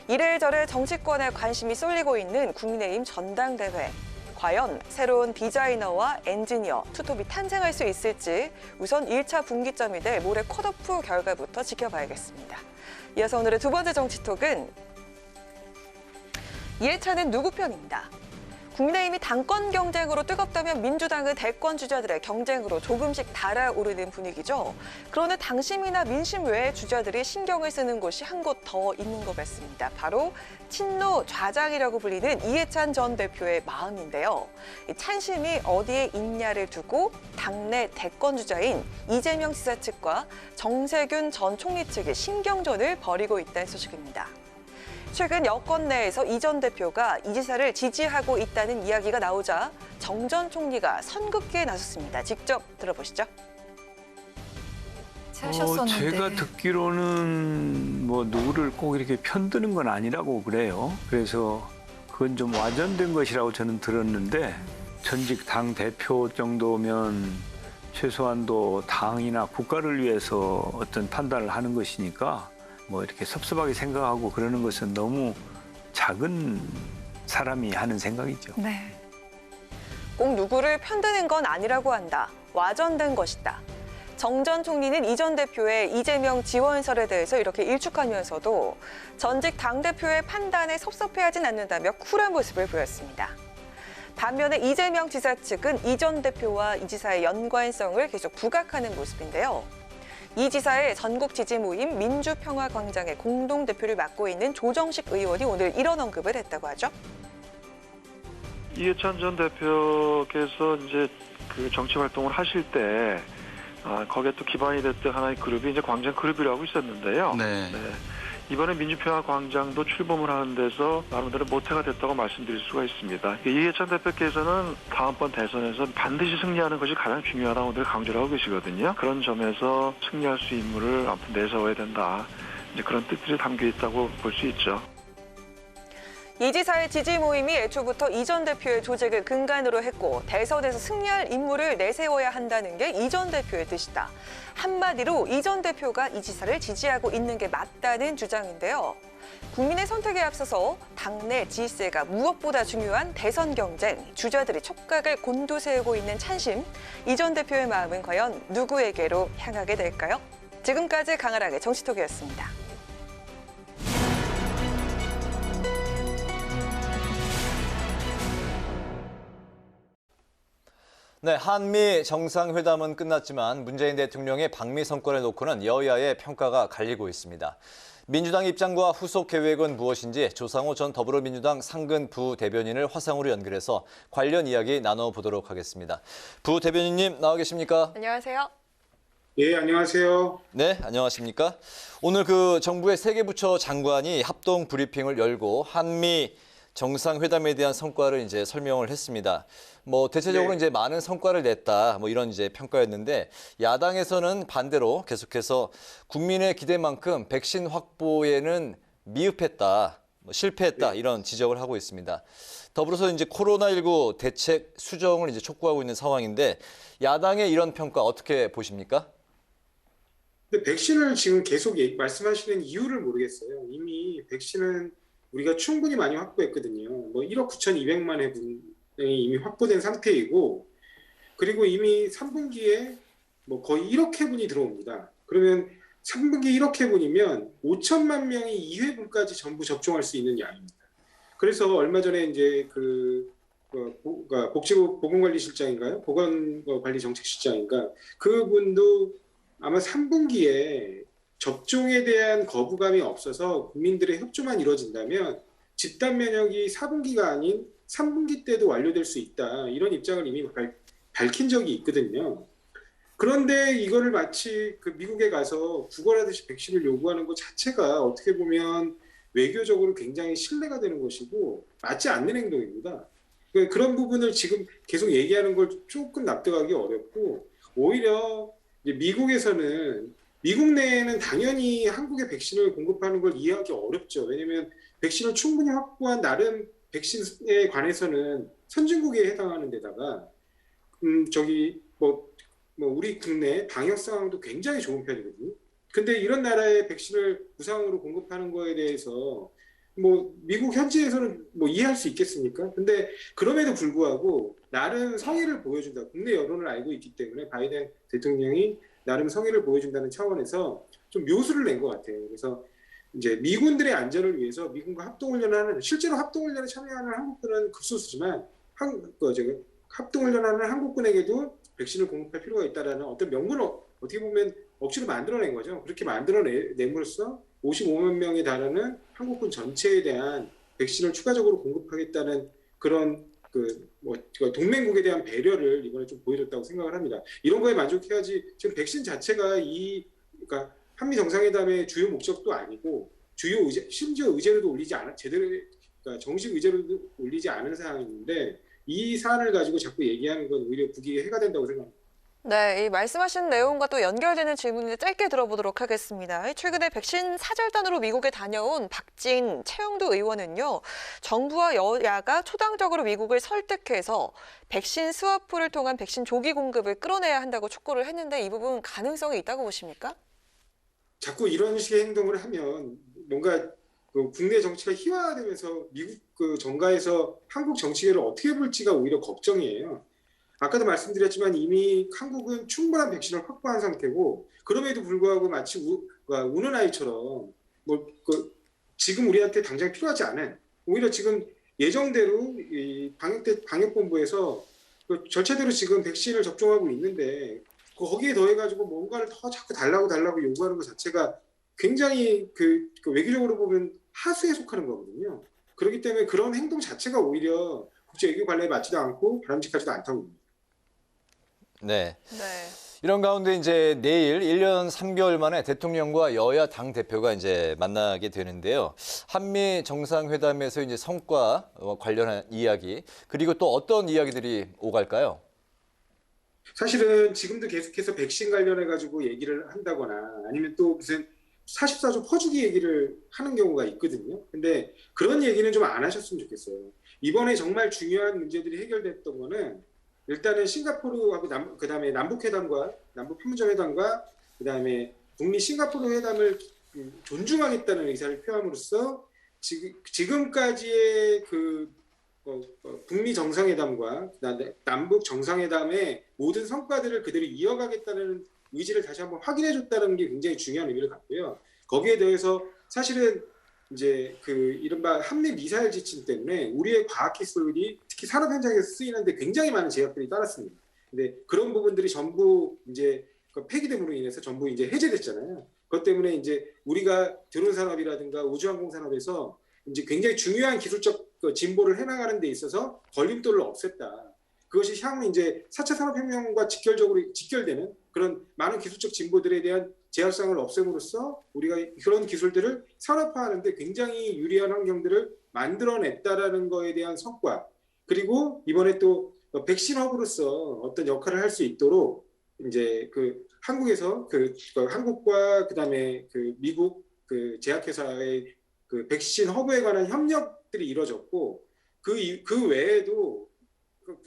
이래저래 정치권에 관심이 쏠리고 있는 국민의힘 전당대회. 과연 새로운 디자이너와 엔지니어, 투톱이 탄생할 수 있을지 우선 1차 분기점이 될 모레 컷오프 결과부터 지켜봐야겠습니다. 이어서 오늘의 두 번째 정치톡은 이해찬은 누구 편입니다. 국민의힘이 당권 경쟁으로 뜨겁다면 민주당은 대권 주자들의 경쟁으로 조금씩 달아오르는 분위기죠. 그러나 당심이나 민심 외에 주자들이 신경을 쓰는 곳이 한 곳 더 있는 것 같습니다. 바로 친노 좌장이라고 불리는 이해찬 전 대표의 마음인데요. 이 찬심이 어디에 있냐를 두고 당내 대권 주자인 이재명 지사 측과 정세균 전 총리 측이 신경전을 벌이고 있다는 소식입니다. 최근 여권 내에서 이 전 대표가 이 지사를 지지하고 있다는 이야기가 나오자 정 전 총리가 선긋기에 나섰습니다. 직접 들어보시죠. 제가 듣기로는 뭐 누구를 꼭 이렇게 편드는 건 아니라고 그래요. 그래서 그건 좀 와전된 것이라고 저는 들었는데 전직 당 대표 정도면 최소한도 당이나 국가를 위해서 어떤 판단을 하는 것이니까 뭐 이렇게 섭섭하게 생각하고 그러는 것은 너무 작은 사람이 하는 생각이죠. 네. 꼭 누구를 편드는 건 아니라고 한다. 와전된 것이다. 정 전 총리는 이 전 대표의 이재명 지원설에 대해서 이렇게 일축하면서도 전직 당대표의 판단에 섭섭해하진 않는다며 쿨한 모습을 보였습니다. 반면에 이재명 지사 측은 이 전 대표와 이 지사의 연관성을 계속 부각하는 모습인데요. 이 지사의 전국 지지 모임 민주평화광장의 공동대표를 맡고 있는 조정식 의원이 오늘 이런 언급을 했다고 하죠. 이해찬 전 대표께서 이제 그 정치 활동을 하실 때 거기에 또 기반이 됐던 하나의 그룹이 이제 광장 그룹이라고 있었는데요. 네. 이번에 민주평화광장도 출범을 하는 데서 나름대로 모태가 됐다고 말씀드릴 수가 있습니다. 이해찬 대표께서는 다음번 대선에서 반드시 승리하는 것이 가장 중요하다고 늘 강조를 하고 계시거든요. 그런 점에서 승리할 수 있는 인물을 아무튼 내세워야 된다. 이제 그런 뜻들이 담겨 있다고 볼 수 있죠. 이 지사의 지지 모임이 애초부터 이 전 대표의 조직을 근간으로 했고 대선에서 승리할 인물을 내세워야 한다는 게 이 전 대표의 뜻이다. 한마디로 이 전 대표가 이 지사를 지지하고 있는 게 맞다는 주장인데요. 국민의 선택에 앞서서 당내 지지세가 무엇보다 중요한 대선 경쟁, 주자들이 촉각을 곤두세우고 있는 찬심, 이 전 대표의 마음은 과연 누구에게로 향하게 될까요? 지금까지 강하락의 정치톡이었습니다. 네, 한미 정상회담은 끝났지만 문재인 대통령의 방미 성과를 놓고는 여야의 평가가 갈리고 있습니다. 민주당 입장과 후속 계획은 무엇인지 조상호 전 더불어민주당 상근 부대변인을 화상으로 연결해서 관련 이야기 나눠보도록 하겠습니다. 부대변인님 나와 계십니까? 안녕하세요. 예, 안녕하세요. 네, 안녕하십니까? 오늘 정부의 3개 부처 장관이 합동 브리핑을 열고 한미 정상회담에 대한 성과를 이제 설명을 했습니다. 대체적으로 이제 많은 성과를 냈다, 이런 이제 평가였는데 야당에서는 반대로 계속해서 국민의 기대만큼 백신 확보에는 미흡했다, 실패했다 이런 지적을 하고 있습니다. 더불어서 이제 코로나19 대책 수정을 이제 촉구하고 있는 상황인데 야당의 이런 평가 어떻게 보십니까? 근데 백신을 지금 계속 말씀하시는 이유를 모르겠어요. 이미 백신은 우리가 충분히 많이 확보했거든요. 1억 9,200만 회분이 이미 확보된 상태이고, 그리고 이미 3분기에 거의 1억 회분이 들어옵니다. 그러면 3분기 1억 회분이면 5천만 명이 2회분까지 전부 접종할 수 있는 양입니다. 그래서 얼마 전에 이제 복지부 보건관리실장인가요? 보건관리정책실장인가? 그분도 아마 3분기에 접종에 대한 거부감이 없어서 국민들의 협조만 이루어진다면 집단 면역이 4분기가 아닌 3분기 때도 완료될 수 있다. 이런 입장을 이미 밝힌 적이 있거든요. 그런데 이거를 마치 미국에 가서 구걸하듯이 백신을 요구하는 것 자체가 어떻게 보면 외교적으로 굉장히 신뢰가 되는 것이고 맞지 않는 행동입니다. 그런 부분을 지금 계속 얘기하는 걸 조금 납득하기 어렵고, 오히려 이제 미국 내에는 당연히 한국에 백신을 공급하는 걸 이해하기 어렵죠. 왜냐하면 백신을 충분히 확보한 나름 백신에 관해서는 선진국에 해당하는 데다가 우리 국내 방역 상황도 굉장히 좋은 편이거든요. 근데 이런 나라에 백신을 무상으로 공급하는 거에 대해서 미국 현지에서는 이해할 수 있겠습니까? 근데 그럼에도 불구하고 나름 성의를 보여준다. 국내 여론을 알고 있기 때문에 바이든 대통령이 나름 성의를 보여준다는 차원에서 좀 묘수를 낸 것 같아요. 그래서 이제 미군들의 안전을 위해서 미군과 합동훈련을 하는, 실제로 합동훈련에 참여하는 한국군은 극소수지만 합동훈련하는 한국군에게도 백신을 공급할 필요가 있다라는 어떤 명분을 어떻게 보면 억지로 만들어낸 거죠. 그렇게 만들어냄으로써 55만 명에 달하는 한국군 전체에 대한 백신을 추가적으로 공급하겠다는 그런 동맹국에 대한 배려를 이번에 좀 보여줬다고 생각을 합니다. 이런 거에 만족해야지. 지금 백신 자체가 그러니까 한미 정상회담의 주요 목적도 아니고 심지어 의제로도 올리지 않아 그러니까 정식 의제로도 올리지 않은 사항인데 이 사안을 가지고 자꾸 얘기하는 건 오히려 국익에 해가 된다고 생각합니다. 네, 이 말씀하신 내용과 또 연결되는 질문인데 짧게 들어보도록 하겠습니다. 최근에 백신 사절단으로 미국에 다녀온 박진 최영도 의원은요, 정부와 여야가 초당적으로 미국을 설득해서 백신 스와프를 통한 백신 조기 공급을 끌어내야 한다고 촉구를 했는데 이 부분 가능성이 있다고 보십니까? 자꾸 이런 식의 행동을 하면 뭔가 국내 정치가 희화되면서 미국 정가에서 한국 정치계를 어떻게 볼지가 오히려 걱정이에요. 아까도 말씀드렸지만 이미 한국은 충분한 백신을 확보한 상태고, 그럼에도 불구하고 마치 우는 아이처럼 지금 우리한테 당장 필요하지 않은, 오히려 지금 예정대로 이 방역본부에서 절차대로 지금 백신을 접종하고 있는데 거기에 더해가지고 뭔가를 더 자꾸 달라고 요구하는 것 자체가 굉장히 외교적으로 보면 하수에 속하는 거거든요. 그렇기 때문에 그런 행동 자체가 오히려 국제 외교 관례에 맞지도 않고 바람직하지도 않다고 봅니다. 네. 이런 가운데 이제 내일 1년 3개월 만에 대통령과 여야 당 대표가 이제 만나게 되는데요. 한미 정상회담에서 이제 성과 관련한 이야기, 그리고 또 어떤 이야기들이 오갈까요? 사실은 지금도 계속해서 백신 관련해 가지고 얘기를 한다거나 아니면 또 무슨 44조 퍼주기 얘기를 하는 경우가 있거든요. 근데 그런 얘기는 좀 안 하셨으면 좋겠어요. 이번에 정말 중요한 문제들이 해결됐던 거는 일단은 싱가포르하고 그다음에 남북회담과 남북 판문점 회담과 그다음에 북미 싱가포르 회담을 존중하겠다는 의사를 표함으로써 지금까지의 북미 정상회담과 그다음에 남북 정상회담의 모든 성과들을 그대로 이어가겠다는 의지를 다시 한번 확인해줬다는 게 굉장히 중요한 의미를 갖고요. 거기에 대해서 사실은 이제 이른바 한미 미사일 지침 때문에 우리의 과학기술이 특히 산업 현장에서 쓰이는데 굉장히 많은 제약들이 따랐습니다. 근데 그런 부분들이 전부 이제 그 폐기됨으로 인해서 전부 이제 해제됐잖아요. 그것 때문에 이제 우리가 드론 산업이라든가 우주항공 산업에서 이제 굉장히 중요한 기술적 진보를 해나가는 데 있어서 걸림돌을 없앴다. 그것이 향후 이제 4차 산업혁명과 직결되는 그런 많은 기술적 진보들에 대한 제약상을 없앰으로써 우리가 그런 기술들을 산업화하는 데 굉장히 유리한 환경들을 만들어냈다라는 거에 대한 성과, 그리고 이번에 또 백신 허브로서 어떤 역할을 할 수 있도록 이제 그 한국에서 한국과 그다음에 그 미국 그 제약회사의 그 백신 허브에 관한 협력들이 이루어졌고 그 외에도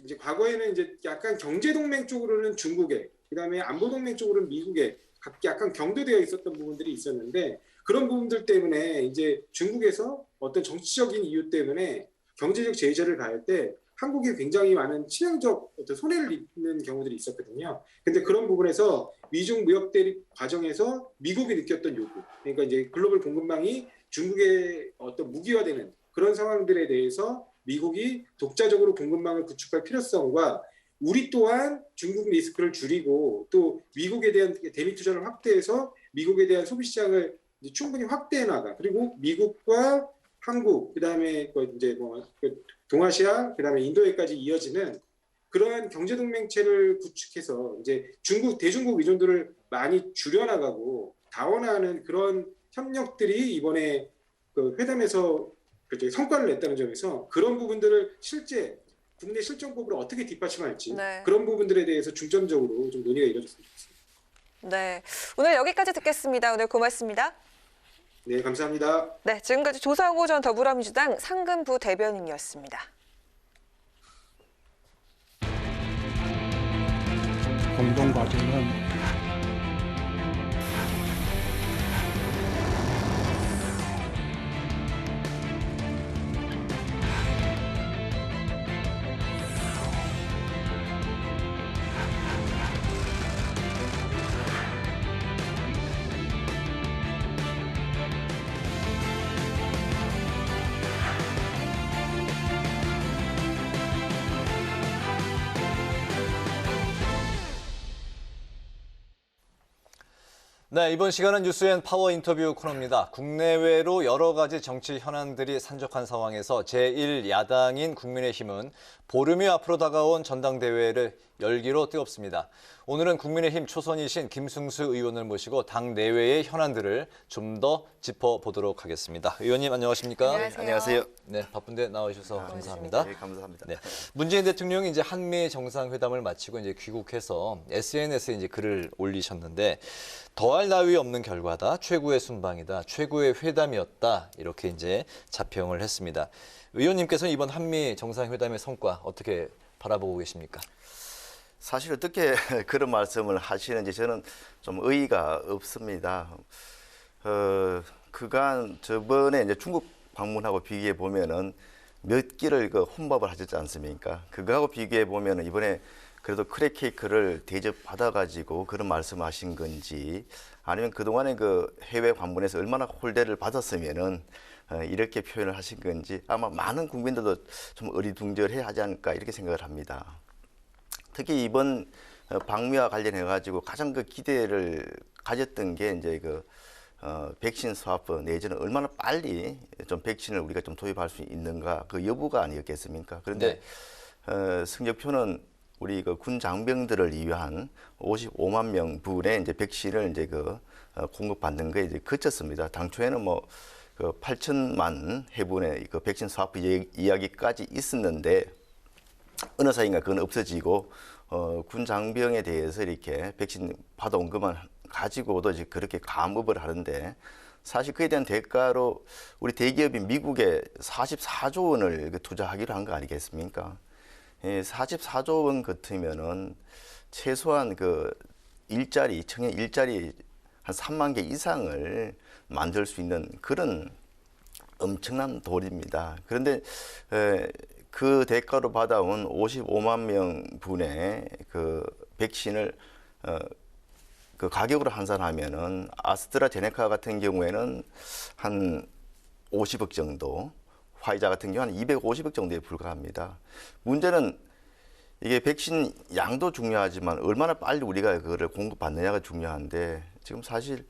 이제 과거에는 이제 약간 경제 동맹 쪽으로는 중국에, 그다음에 안보 동맹 쪽으로는 미국에 약간 경도되어 있었던 부분들이 있었는데, 그런 부분들 때문에 이제 중국에서 어떤 정치적인 이유 때문에 경제적 제재를 가할 때 한국이 굉장히 많은 치명적 어떤 손해를 입는 경우들이 있었거든요. 근데 그런 부분에서 미중 무역 대립 과정에서 미국이 느꼈던 요구, 그러니까 이제 글로벌 공급망이 중국의 어떤 무기화되는 그런 상황들에 대해서 미국이 독자적으로 공급망을 구축할 필요성과 우리 또한 중국 리스크를 줄이고 또 미국에 대한 대미 투자를 확대해서 미국에 대한 소비 시장을 충분히 확대해 나가, 그리고 미국과 한국, 그다음에 이제 동아시아, 그다음에 인도에까지 이어지는 그러한 경제 동맹체를 구축해서 이제 대중국 의존도를 많이 줄여나가고 다원화하는 그런 협력들이 이번에 그 회담에서 성과를 냈다는 점에서 그런 부분들을 실제 국내 실정법으로 어떻게 뒷받침할지, 네. 그런 부분들에 대해서 중점적으로 좀 논의가 이루어졌으면 좋겠습니다. 네, 오늘 여기까지 듣겠습니다. 오늘 고맙습니다. 네, 감사합니다. 네, 지금까지 조상호 전 더불어민주당 상근부 대변인이었습니다. 공동과제는 네, 이번 시간은 뉴스엔 파워 인터뷰 코너입니다. 국내외로 여러 가지 정치 현안들이 산적한 상황에서 제1야당인 국민의힘은 보름이 앞으로 다가온 전당대회를 열기로 뜨겁습니다. 오늘은 국민의힘 초선이신 김승수 의원을 모시고 당 내외의 현안들을 좀 더 짚어보도록 하겠습니다. 의원님 안녕하십니까? 네, 안녕하세요. 네, 바쁜데 나와주셔서 감사합니다. 네, 감사합니다. 네, 문재인 대통령이 이제 한미 정상회담을 마치고 이제 귀국해서 SNS에 이제 글을 올리셨는데, 더할 나위 없는 결과다, 최고의 순방이다, 최고의 회담이었다, 이렇게 이제 자평을 했습니다. 의원님께서는 이번 한미 정상회담의 성과 어떻게 바라보고 계십니까? 사실 어떻게 그런 말씀을 하시는지 저는 좀 의의가 없습니다. 그간 저번에 이제 중국 방문하고 비교해 보면은 몇 끼를 혼밥을 하셨지 않습니까? 그거하고 비교해 보면은 이번에 그래도 크랙 케이크를 대접받아가지고 그런 말씀하신 건지, 아니면 그동안에 그 해외 방문에서 얼마나 홀대를 받았으면은 이렇게 표현을 하신 건지, 아마 많은 국민들도 좀 어리둥절해 하지 않을까 이렇게 생각을 합니다. 특히 이번 방미와 관련해 가지고 가장 그 기대를 가졌던 게 이제 백신 스와프 내지는 얼마나 빨리 좀 백신을 우리가 좀 도입할 수 있는가, 그 여부가 아니었겠습니까? 그런데 성적표는 우리 군 장병들을 위한 55만 명 분의 이제 백신을 이제 공급받는 거에 이제 그쳤습니다. 당초에는 8천만 회분의 백신 스와프 이야기까지 있었는데 어느 사이인가 그건 없어지고 군 장병에 대해서 이렇게 백신 받아온 것만 가지고도 이제 그렇게 감업을 하는데, 사실 그에 대한 대가로 우리 대기업인 미국에 44조 원을 투자하기로 한 거 아니겠습니까? 44조 원 같으면은 최소한 청년 일자리 한 3만 개 이상을 만들 수 있는 그런 엄청난 돈입니다. 그런데 그 대가로 받아온 55만 명 분의 그 백신을 그 가격으로 환산하면은 아스트라제네카 같은 경우에는 한 50억 정도, 화이자 같은 경우는 250억 정도에 불과합니다. 문제는 이게 백신 양도 중요하지만 얼마나 빨리 우리가 그거를 공급받느냐가 중요한데 지금 사실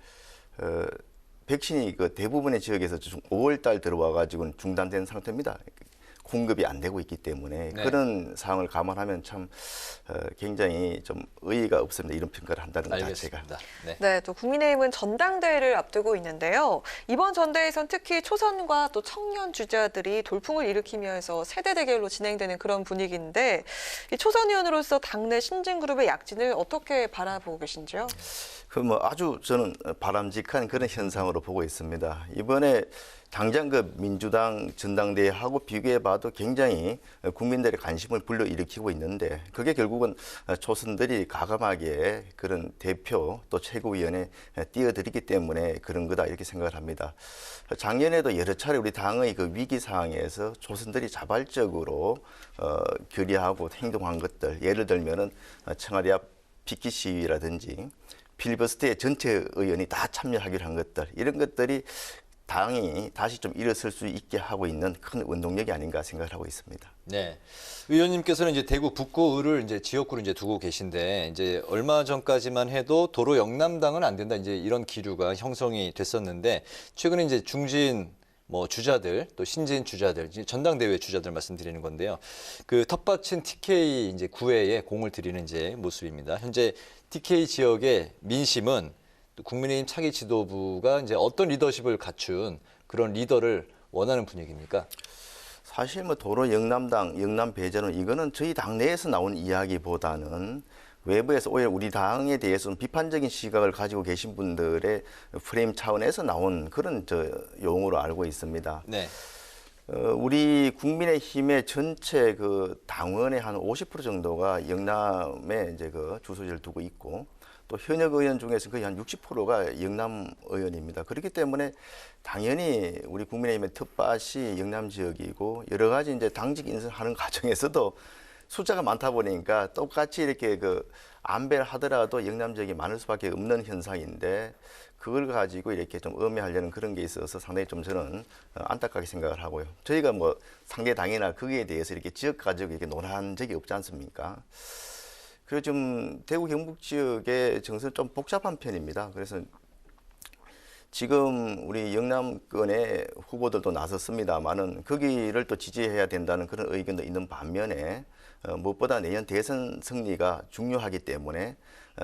백신이 그 대부분의 지역에서 5월 달 들어와 가지고는 중단된 상태입니다. 공급이 안 되고 있기 때문에 네. 그런 상황을 감안하면 참 굉장히 좀 의의가 없습니다. 이런 평가를 한다는 것 자체가. 알겠습니다. 네. 네, 또 국민의힘은 전당대회를 앞두고 있는데요. 이번 전대회에선 특히 초선과 또 청년 주자들이 돌풍을 일으키면서 세대 대결로 진행되는 그런 분위기인데 이 초선 의원으로서 당내 신진그룹의 약진을 어떻게 바라보고 계신지요? 그 뭐 아주 저는 바람직한 그런 현상으로 보고 있습니다. 이번에 당장 그 민주당 전당대회하고 비교해봐도 굉장히 국민들의 관심을 불러일으키고 있는데 그게 결국은 초선들이 과감하게 그런 대표 또 최고위원에 띄어들이기 때문에 그런 거다 이렇게 생각을 합니다. 작년에도 여러 차례 우리 당의 그 위기 상황에서 초선들이 자발적으로 결의하고 행동한 것들 예를 들면은 청와대 앞 비키 시위라든지 필리버스터에 전체 의원이 다 참여하기로 한 것들 이런 것들이 당이 다시 좀 일어설 수 있게 하고 있는 큰 원동력이 아닌가 생각을 하고 있습니다. 네, 의원님께서는 이제 대구 북구를 이제 지역구로 이제 두고 계신데 이제 얼마 전까지만 해도 도로 영남당은 안 된다 이제 이런 기류가 형성이 됐었는데 최근에 이제 중진 뭐 주자들 또 신진 주자들 전당대회 주자들 말씀드리는 건데요. 그 텃밭인 TK 이제 구회에 공을 들이는 이제 모습입니다. 현재 TK 지역의 민심은 국민의힘 차기 지도부가 이제 어떤 리더십을 갖춘 그런 리더를 원하는 분위기입니까? 사실 뭐 도로 영남당, 영남 배제론 이거는 저희 당내에서 나온 이야기보다는 외부에서 오히려 우리 당에 대해서 좀 비판적인 시각을 가지고 계신 분들의 프레임 차원에서 나온 그런 용어로 알고 있습니다. 네. 우리 국민의힘의 전체 그 당원의 한 50% 정도가 영남에 이제 그 주소지를 두고 있고 또 현역 의원 중에서 거의 한 60%가 영남 의원입니다. 그렇기 때문에 당연히 우리 국민의힘의 텃밭이 영남 지역이고 여러 가지 이제 당직 인선하는 과정에서도 숫자가 많다 보니까 똑같이 이렇게 그 안배를 하더라도 영남 지역이 많을 수밖에 없는 현상인데 그걸 가지고 이렇게 좀 음해하려는 그런 게 있어서 상당히 좀 저는 안타깝게 생각을 하고요. 저희가 뭐 상대 당이나 거기에 대해서 이렇게 지역 가지고 이렇게 논한 적이 없지 않습니까? 그리고 좀 대구 경북 지역의 정서는 좀 복잡한 편입니다. 그래서 지금 우리 영남권의 후보들도 나섰습니다만은 거기를 또 지지해야 된다는 그런 의견도 있는 반면에 무엇보다 내년 대선 승리가 중요하기 때문에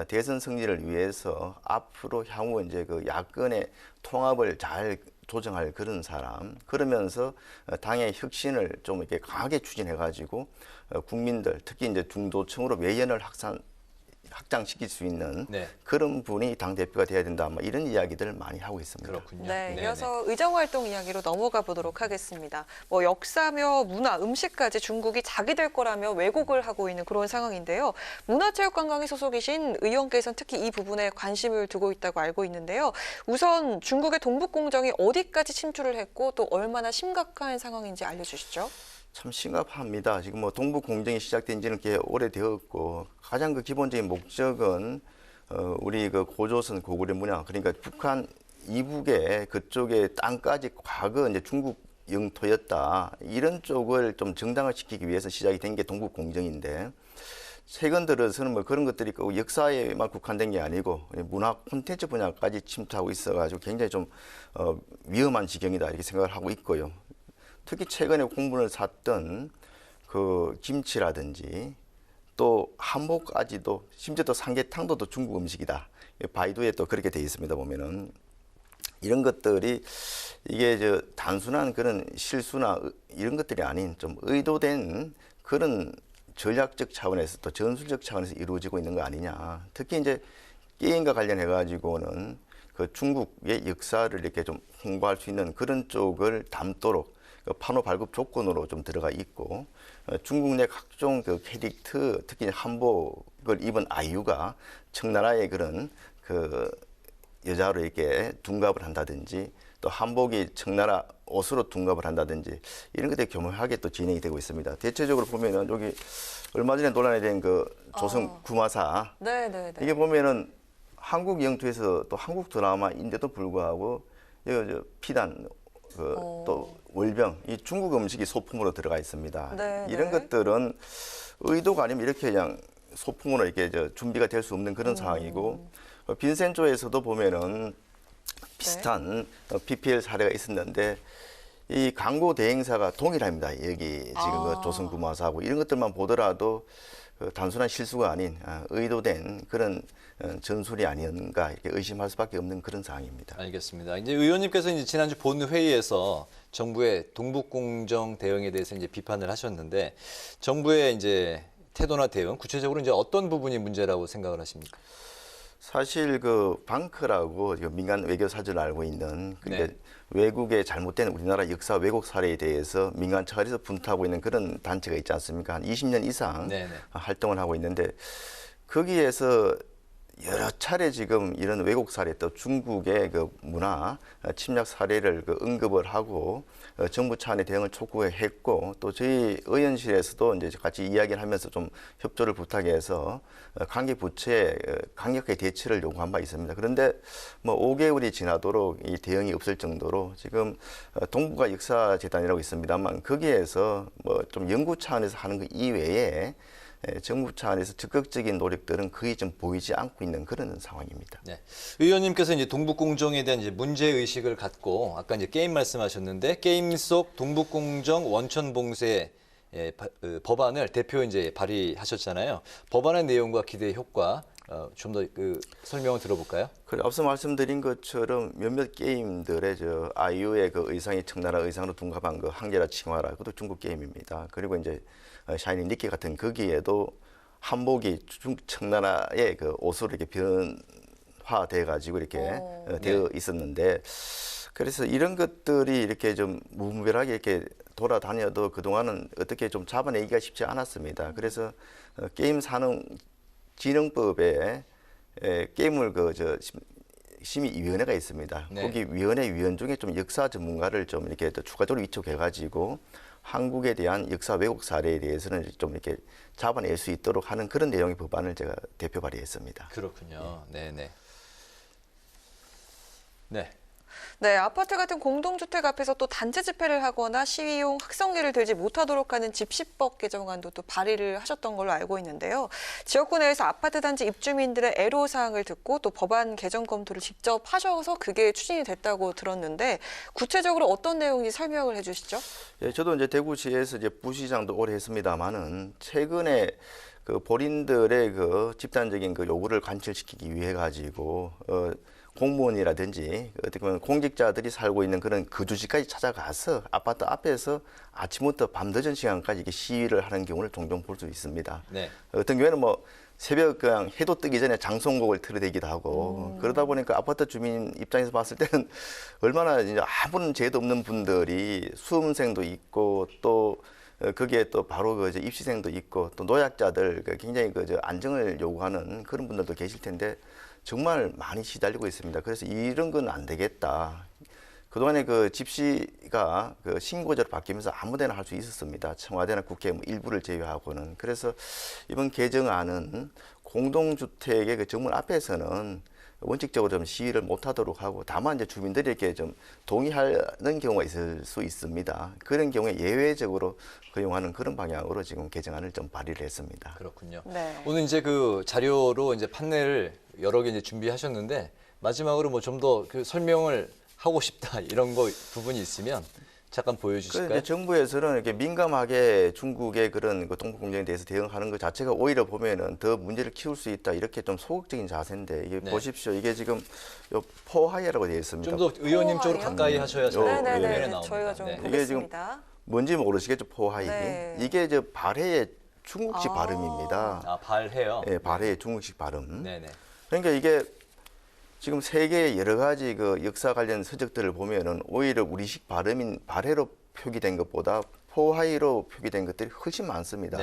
대선 승리를 위해서 앞으로 향후 이제 그 야권의 통합을 잘 조정할 그런 사람, 그러면서 당의 혁신을 좀 이렇게 강하게 추진해가지고 국민들, 특히 이제 중도층으로 외연을 확장시킬 수 있는 그런 분이 당대표가 돼야 된다. 뭐 이런 이야기들을 많이 하고 있습니다. 그렇군요. 네, 이어서 의정활동 이야기로 넘어가 보도록 하겠습니다. 뭐 역사며 문화, 음식까지 중국이 자기들 거라며 왜곡을 하고 있는 그런 상황인데요. 문화체육관광에 소속이신 의원께서는 특히 이 부분에 관심을 두고 있다고 알고 있는데요. 우선 중국의 동북공정이 어디까지 침투를 했고 또 얼마나 심각한 상황인지 알려주시죠. 참 심각합니다. 지금 뭐 동북 공정이 시작된 지는 꽤 오래되었고 가장 그 기본적인 목적은 우리 그 고조선 고구려 문화 그러니까 북한 이북의 그쪽의 땅까지 과거 이제 중국 영토였다 이런 쪽을 좀 정당화시키기 위해서 시작이 된 게 동북 공정인데 최근 들어서는 뭐 그런 것들이 꼭 역사에만 국한된 게 아니고 문화 콘텐츠 분야까지 침투하고 있어가지고 굉장히 좀 위험한 지경이다 이렇게 생각을 하고 있고요. 특히 최근에 공분을 샀던 그 김치라든지 또 한복까지도 심지어 또 삼계탕도 또 중국 음식이다. 바이두에 또 그렇게 돼 있습니다. 보면은 이런 것들이 이게 저 단순한 그런 실수나 이런 것들이 아닌 좀 의도된 그런 전략적 차원에서 또 전술적 차원에서 이루어지고 있는 거 아니냐. 특히 이제 게임과 관련해 가지고는 그 중국의 역사를 이렇게 좀 홍보할 수 있는 그런 쪽을 담도록 판호 발급 조건으로 좀 들어가 있고 중국 내 각종 그 캐릭터 특히 한복을 입은 아이유가 청나라의 그런 그 여자로 이렇게 둔갑을 한다든지 또 한복이 청나라 옷으로 둔갑을 한다든지 이런 것들이 교묘하게 또 진행이 되고 있습니다. 대체적으로 보면은 여기 얼마 전에 논란이 된 그 조선 구마사 이게 보면은 한국 영토에서 또 한국 드라마인데도 불구하고 피단 또 월병, 이 중국 음식이 소품으로 들어가 있습니다. 네, 이런 것들은 의도가 아니면 이렇게 그냥 소품으로 이렇게 준비가 될 수 없는 그런 상황이고 빈센조에서도 보면은 비슷한 PPL 사례가 있었는데 이 광고 대행사가 동일합니다. 여기 지금 그 조선구마사하고 이런 것들만 보더라도 단순한 실수가 아닌 의도된 그런 전술이 아닌가 이렇게 의심할 수밖에 없는 그런 상황입니다. 알겠습니다. 이제 의원님께서 이제 지난주 본회의에서 정부의 동북공정 대응에 대해서 이제 비판을 하셨는데 정부의 이제 태도나 대응 구체적으로 이제 어떤 부분이 문제라고 생각을 하십니까? 사실 그 방크라고 민간 외교 사절을 알고 있는 근데 외국의 잘못된 우리나라 역사 왜곡 사례에 대해서 민간 차원에서 분투하고 있는 그런 단체가 있지 않습니까? 한 20년 이상 활동을 하고 있는데 거기에서 여러 차례 지금 이런 왜곡 사례 또 중국의 그 문화 침략 사례를 언급을 하고 정부 차원의 대응을 촉구했고 또 저희 의원실에서도 이제 같이 이야기를 하면서 좀 협조를 부탁해서 관계 부처에 강력하게 대처를 요구한 바 있습니다. 그런데 뭐 5개월이 지나도록 이 대응이 없을 정도로 지금 동북아 역사재단이라고 있습니다만 거기에서 뭐 좀 연구 차원에서 하는 것 이외에 정부 차원에서 적극적인 노력들은 거의 좀 보이지 않고 있는 그런 상황입니다. 네. 의원님께서 이제 동북공정에 대한 이제 문제 의식을 갖고 아까 이제 게임 말씀하셨는데 게임 속 동북공정 원천봉쇄 법안을 대표 이제 발의하셨잖아요. 법안의 내용과 기대 효과 좀 더 설명을 들어볼까요? 그래, 앞서 말씀드린 것처럼 몇몇 게임들의 아이유의 그 의상이 청나라 의상으로 둔갑한 그 항제라 칭화라 그것도 중국 게임입니다. 그리고 이제 샤이니 니키 같은 거기에도 한복이 청나라의 그 옷으로 이렇게 변화돼 가지고 이렇게 되어 있었는데 그래서 이런 것들이 이렇게 좀 무분별하게 이렇게 돌아다녀도 그동안은 어떻게 좀 잡아내기가 쉽지 않았습니다. 그래서 게임 산업 진흥법에 게임을 심의위원회가 있습니다. 거기 위원회 위원 중에 좀 역사 전문가를 좀 이렇게 추가적으로 위촉해가지고 한국에 대한 역사 왜곡 사례에 대해서는 좀 이렇게 잡아낼 수 있도록 하는 그런 내용의 법안을 제가 대표 발의했습니다. 그렇군요. 네. 네, 아파트 같은 공동주택 앞에서 또 단체 집회를 하거나 시위용 확성기를 들지 못하도록 하는 집시법 개정안도 또 발의를 하셨던 걸로 알고 있는데요. 지역구 내에서 아파트 단지 입주민들의 애로사항을 듣고 또 법안 개정 검토를 직접 하셔서 그게 추진이 됐다고 들었는데 구체적으로 어떤 내용인지 설명을 해주시죠. 예, 저도 이제 대구시에서 이제 부시장도 오래 했습니다만은 최근에 그 본인들의 그 집단적인 그 요구를 관철시키기 위해 가지고 공무원이라든지 어떻게 보면 공직자들이 살고 있는 그런 거주지까지 찾아가서 아파트 앞에서 아침부터 밤늦은 시간까지 이렇게 시위를 하는 경우를 종종 볼 수 있습니다. 어떤 경우에는 뭐 새벽 그냥 해도 뜨기 전에 장송곡을 틀어대기도 하고 그러다 보니까 아파트 주민 입장에서 봤을 때는 얼마나 이제 아무런 죄도 없는 분들이 수험생도 있고 또 거기에 또 바로 이제 입시생도 있고 또 노약자들 굉장히 안정을 요구하는 그런 분들도 계실 텐데 정말 많이 시달리고 있습니다. 그래서 이런 건 안 되겠다. 그동안에 그 집시가 그 신고제로 바뀌면서 아무데나 할 수 있었습니다. 청와대나 국회 뭐 일부를 제외하고는. 그래서 이번 개정안은 공동주택의 그 정문 앞에서는 원칙적으로 좀 시위를 못하도록 하고 다만 이제 주민들이 이렇게 좀 동의하는 경우가 있을 수 있습니다. 그런 경우에 예외적으로 허용하는 그런 방향으로 지금 개정안을 좀 발의를 했습니다. 그렇군요. 오늘 이제 그 자료로 이제 판넬을 여러 개 이제 준비하셨는데 마지막으로 뭐 좀 더 그 설명을 하고 싶다 이런 거 부분이 있으면 잠깐 보여주실까요? 정부에서는 이렇게 민감하게 중국의 그런 동북공정에 대해서 대응하는 것 자체가 오히려 보면은 더 문제를 키울 수 있다 이렇게 좀 소극적인 자세인데 이게 보십시오. 이게 지금 요 포하이라고 되어 있습니다. 좀 더 의원님 쪽으로 가까이 하셔야 네네네. 저희가 좀 보겠습니다. 이게 지금 뭔지 모르시겠죠, 포하이. 이게 저 발해의 중국식 발음입니다. 아, 발해요? 네, 발해의 중국식 발음. 네네. 그러니까 이게 지금 세계의 여러 가지 그 역사 관련 서적들을 보면은 오히려 우리식 발음인 발해로 표기된 것보다 포하이로 표기된 것들이 훨씬 많습니다.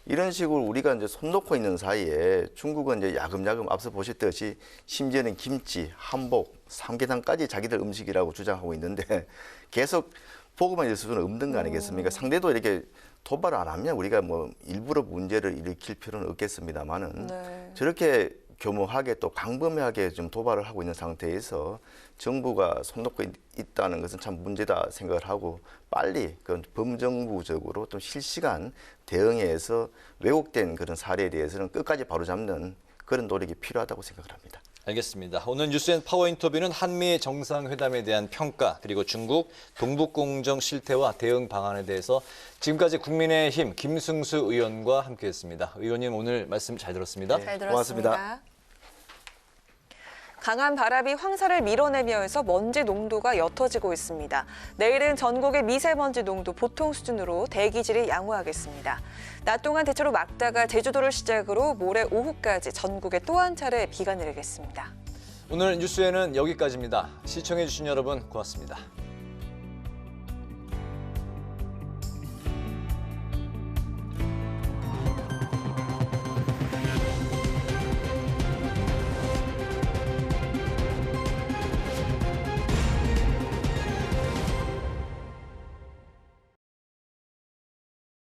이런 식으로 우리가 이제 손 놓고 있는 사이에 중국은 이제 야금야금 앞서 보셨듯이 심지어는 김치, 한복, 삼계탕까지 자기들 음식이라고 주장하고 있는데 계속 보고만 있을 수는 없는 거 아니겠습니까? 상대도 이렇게 도발을 안 하면 우리가 뭐 일부러 문제를 일으킬 필요는 없겠습니다만은 저렇게 교묘하게 또 광범위하게 좀 도발을 하고 있는 상태에서 정부가 손 놓고 있다는 것은 참 문제다 생각을 하고 빨리 그 범정부적으로 또 실시간 대응해서 왜곡된 그런 사례에 대해서는 끝까지 바로잡는 그런 노력이 필요하다고 생각을 합니다. 알겠습니다. 오늘 뉴스앤파워 인터뷰는 한미 정상회담에 대한 평가 그리고 중국 동북공정 실태와 대응 방안에 대해서 지금까지 국민의힘 김승수 의원과 함께했습니다. 의원님 오늘 말씀 잘 들었습니다. 잘 들었습니다. 고맙습니다. 강한 바람이 황사를 밀어내면서 먼지 농도가 옅어지고 있습니다. 내일은 전국의 미세먼지 농도 보통 수준으로 대기질이 양호하겠습니다. 낮 동안 대체로 맑다가 제주도를 시작으로 모레 오후까지 전국에 또 한 차례 비가 내리겠습니다. 오늘 뉴스에는 여기까지입니다. 시청해주신 여러분 고맙습니다.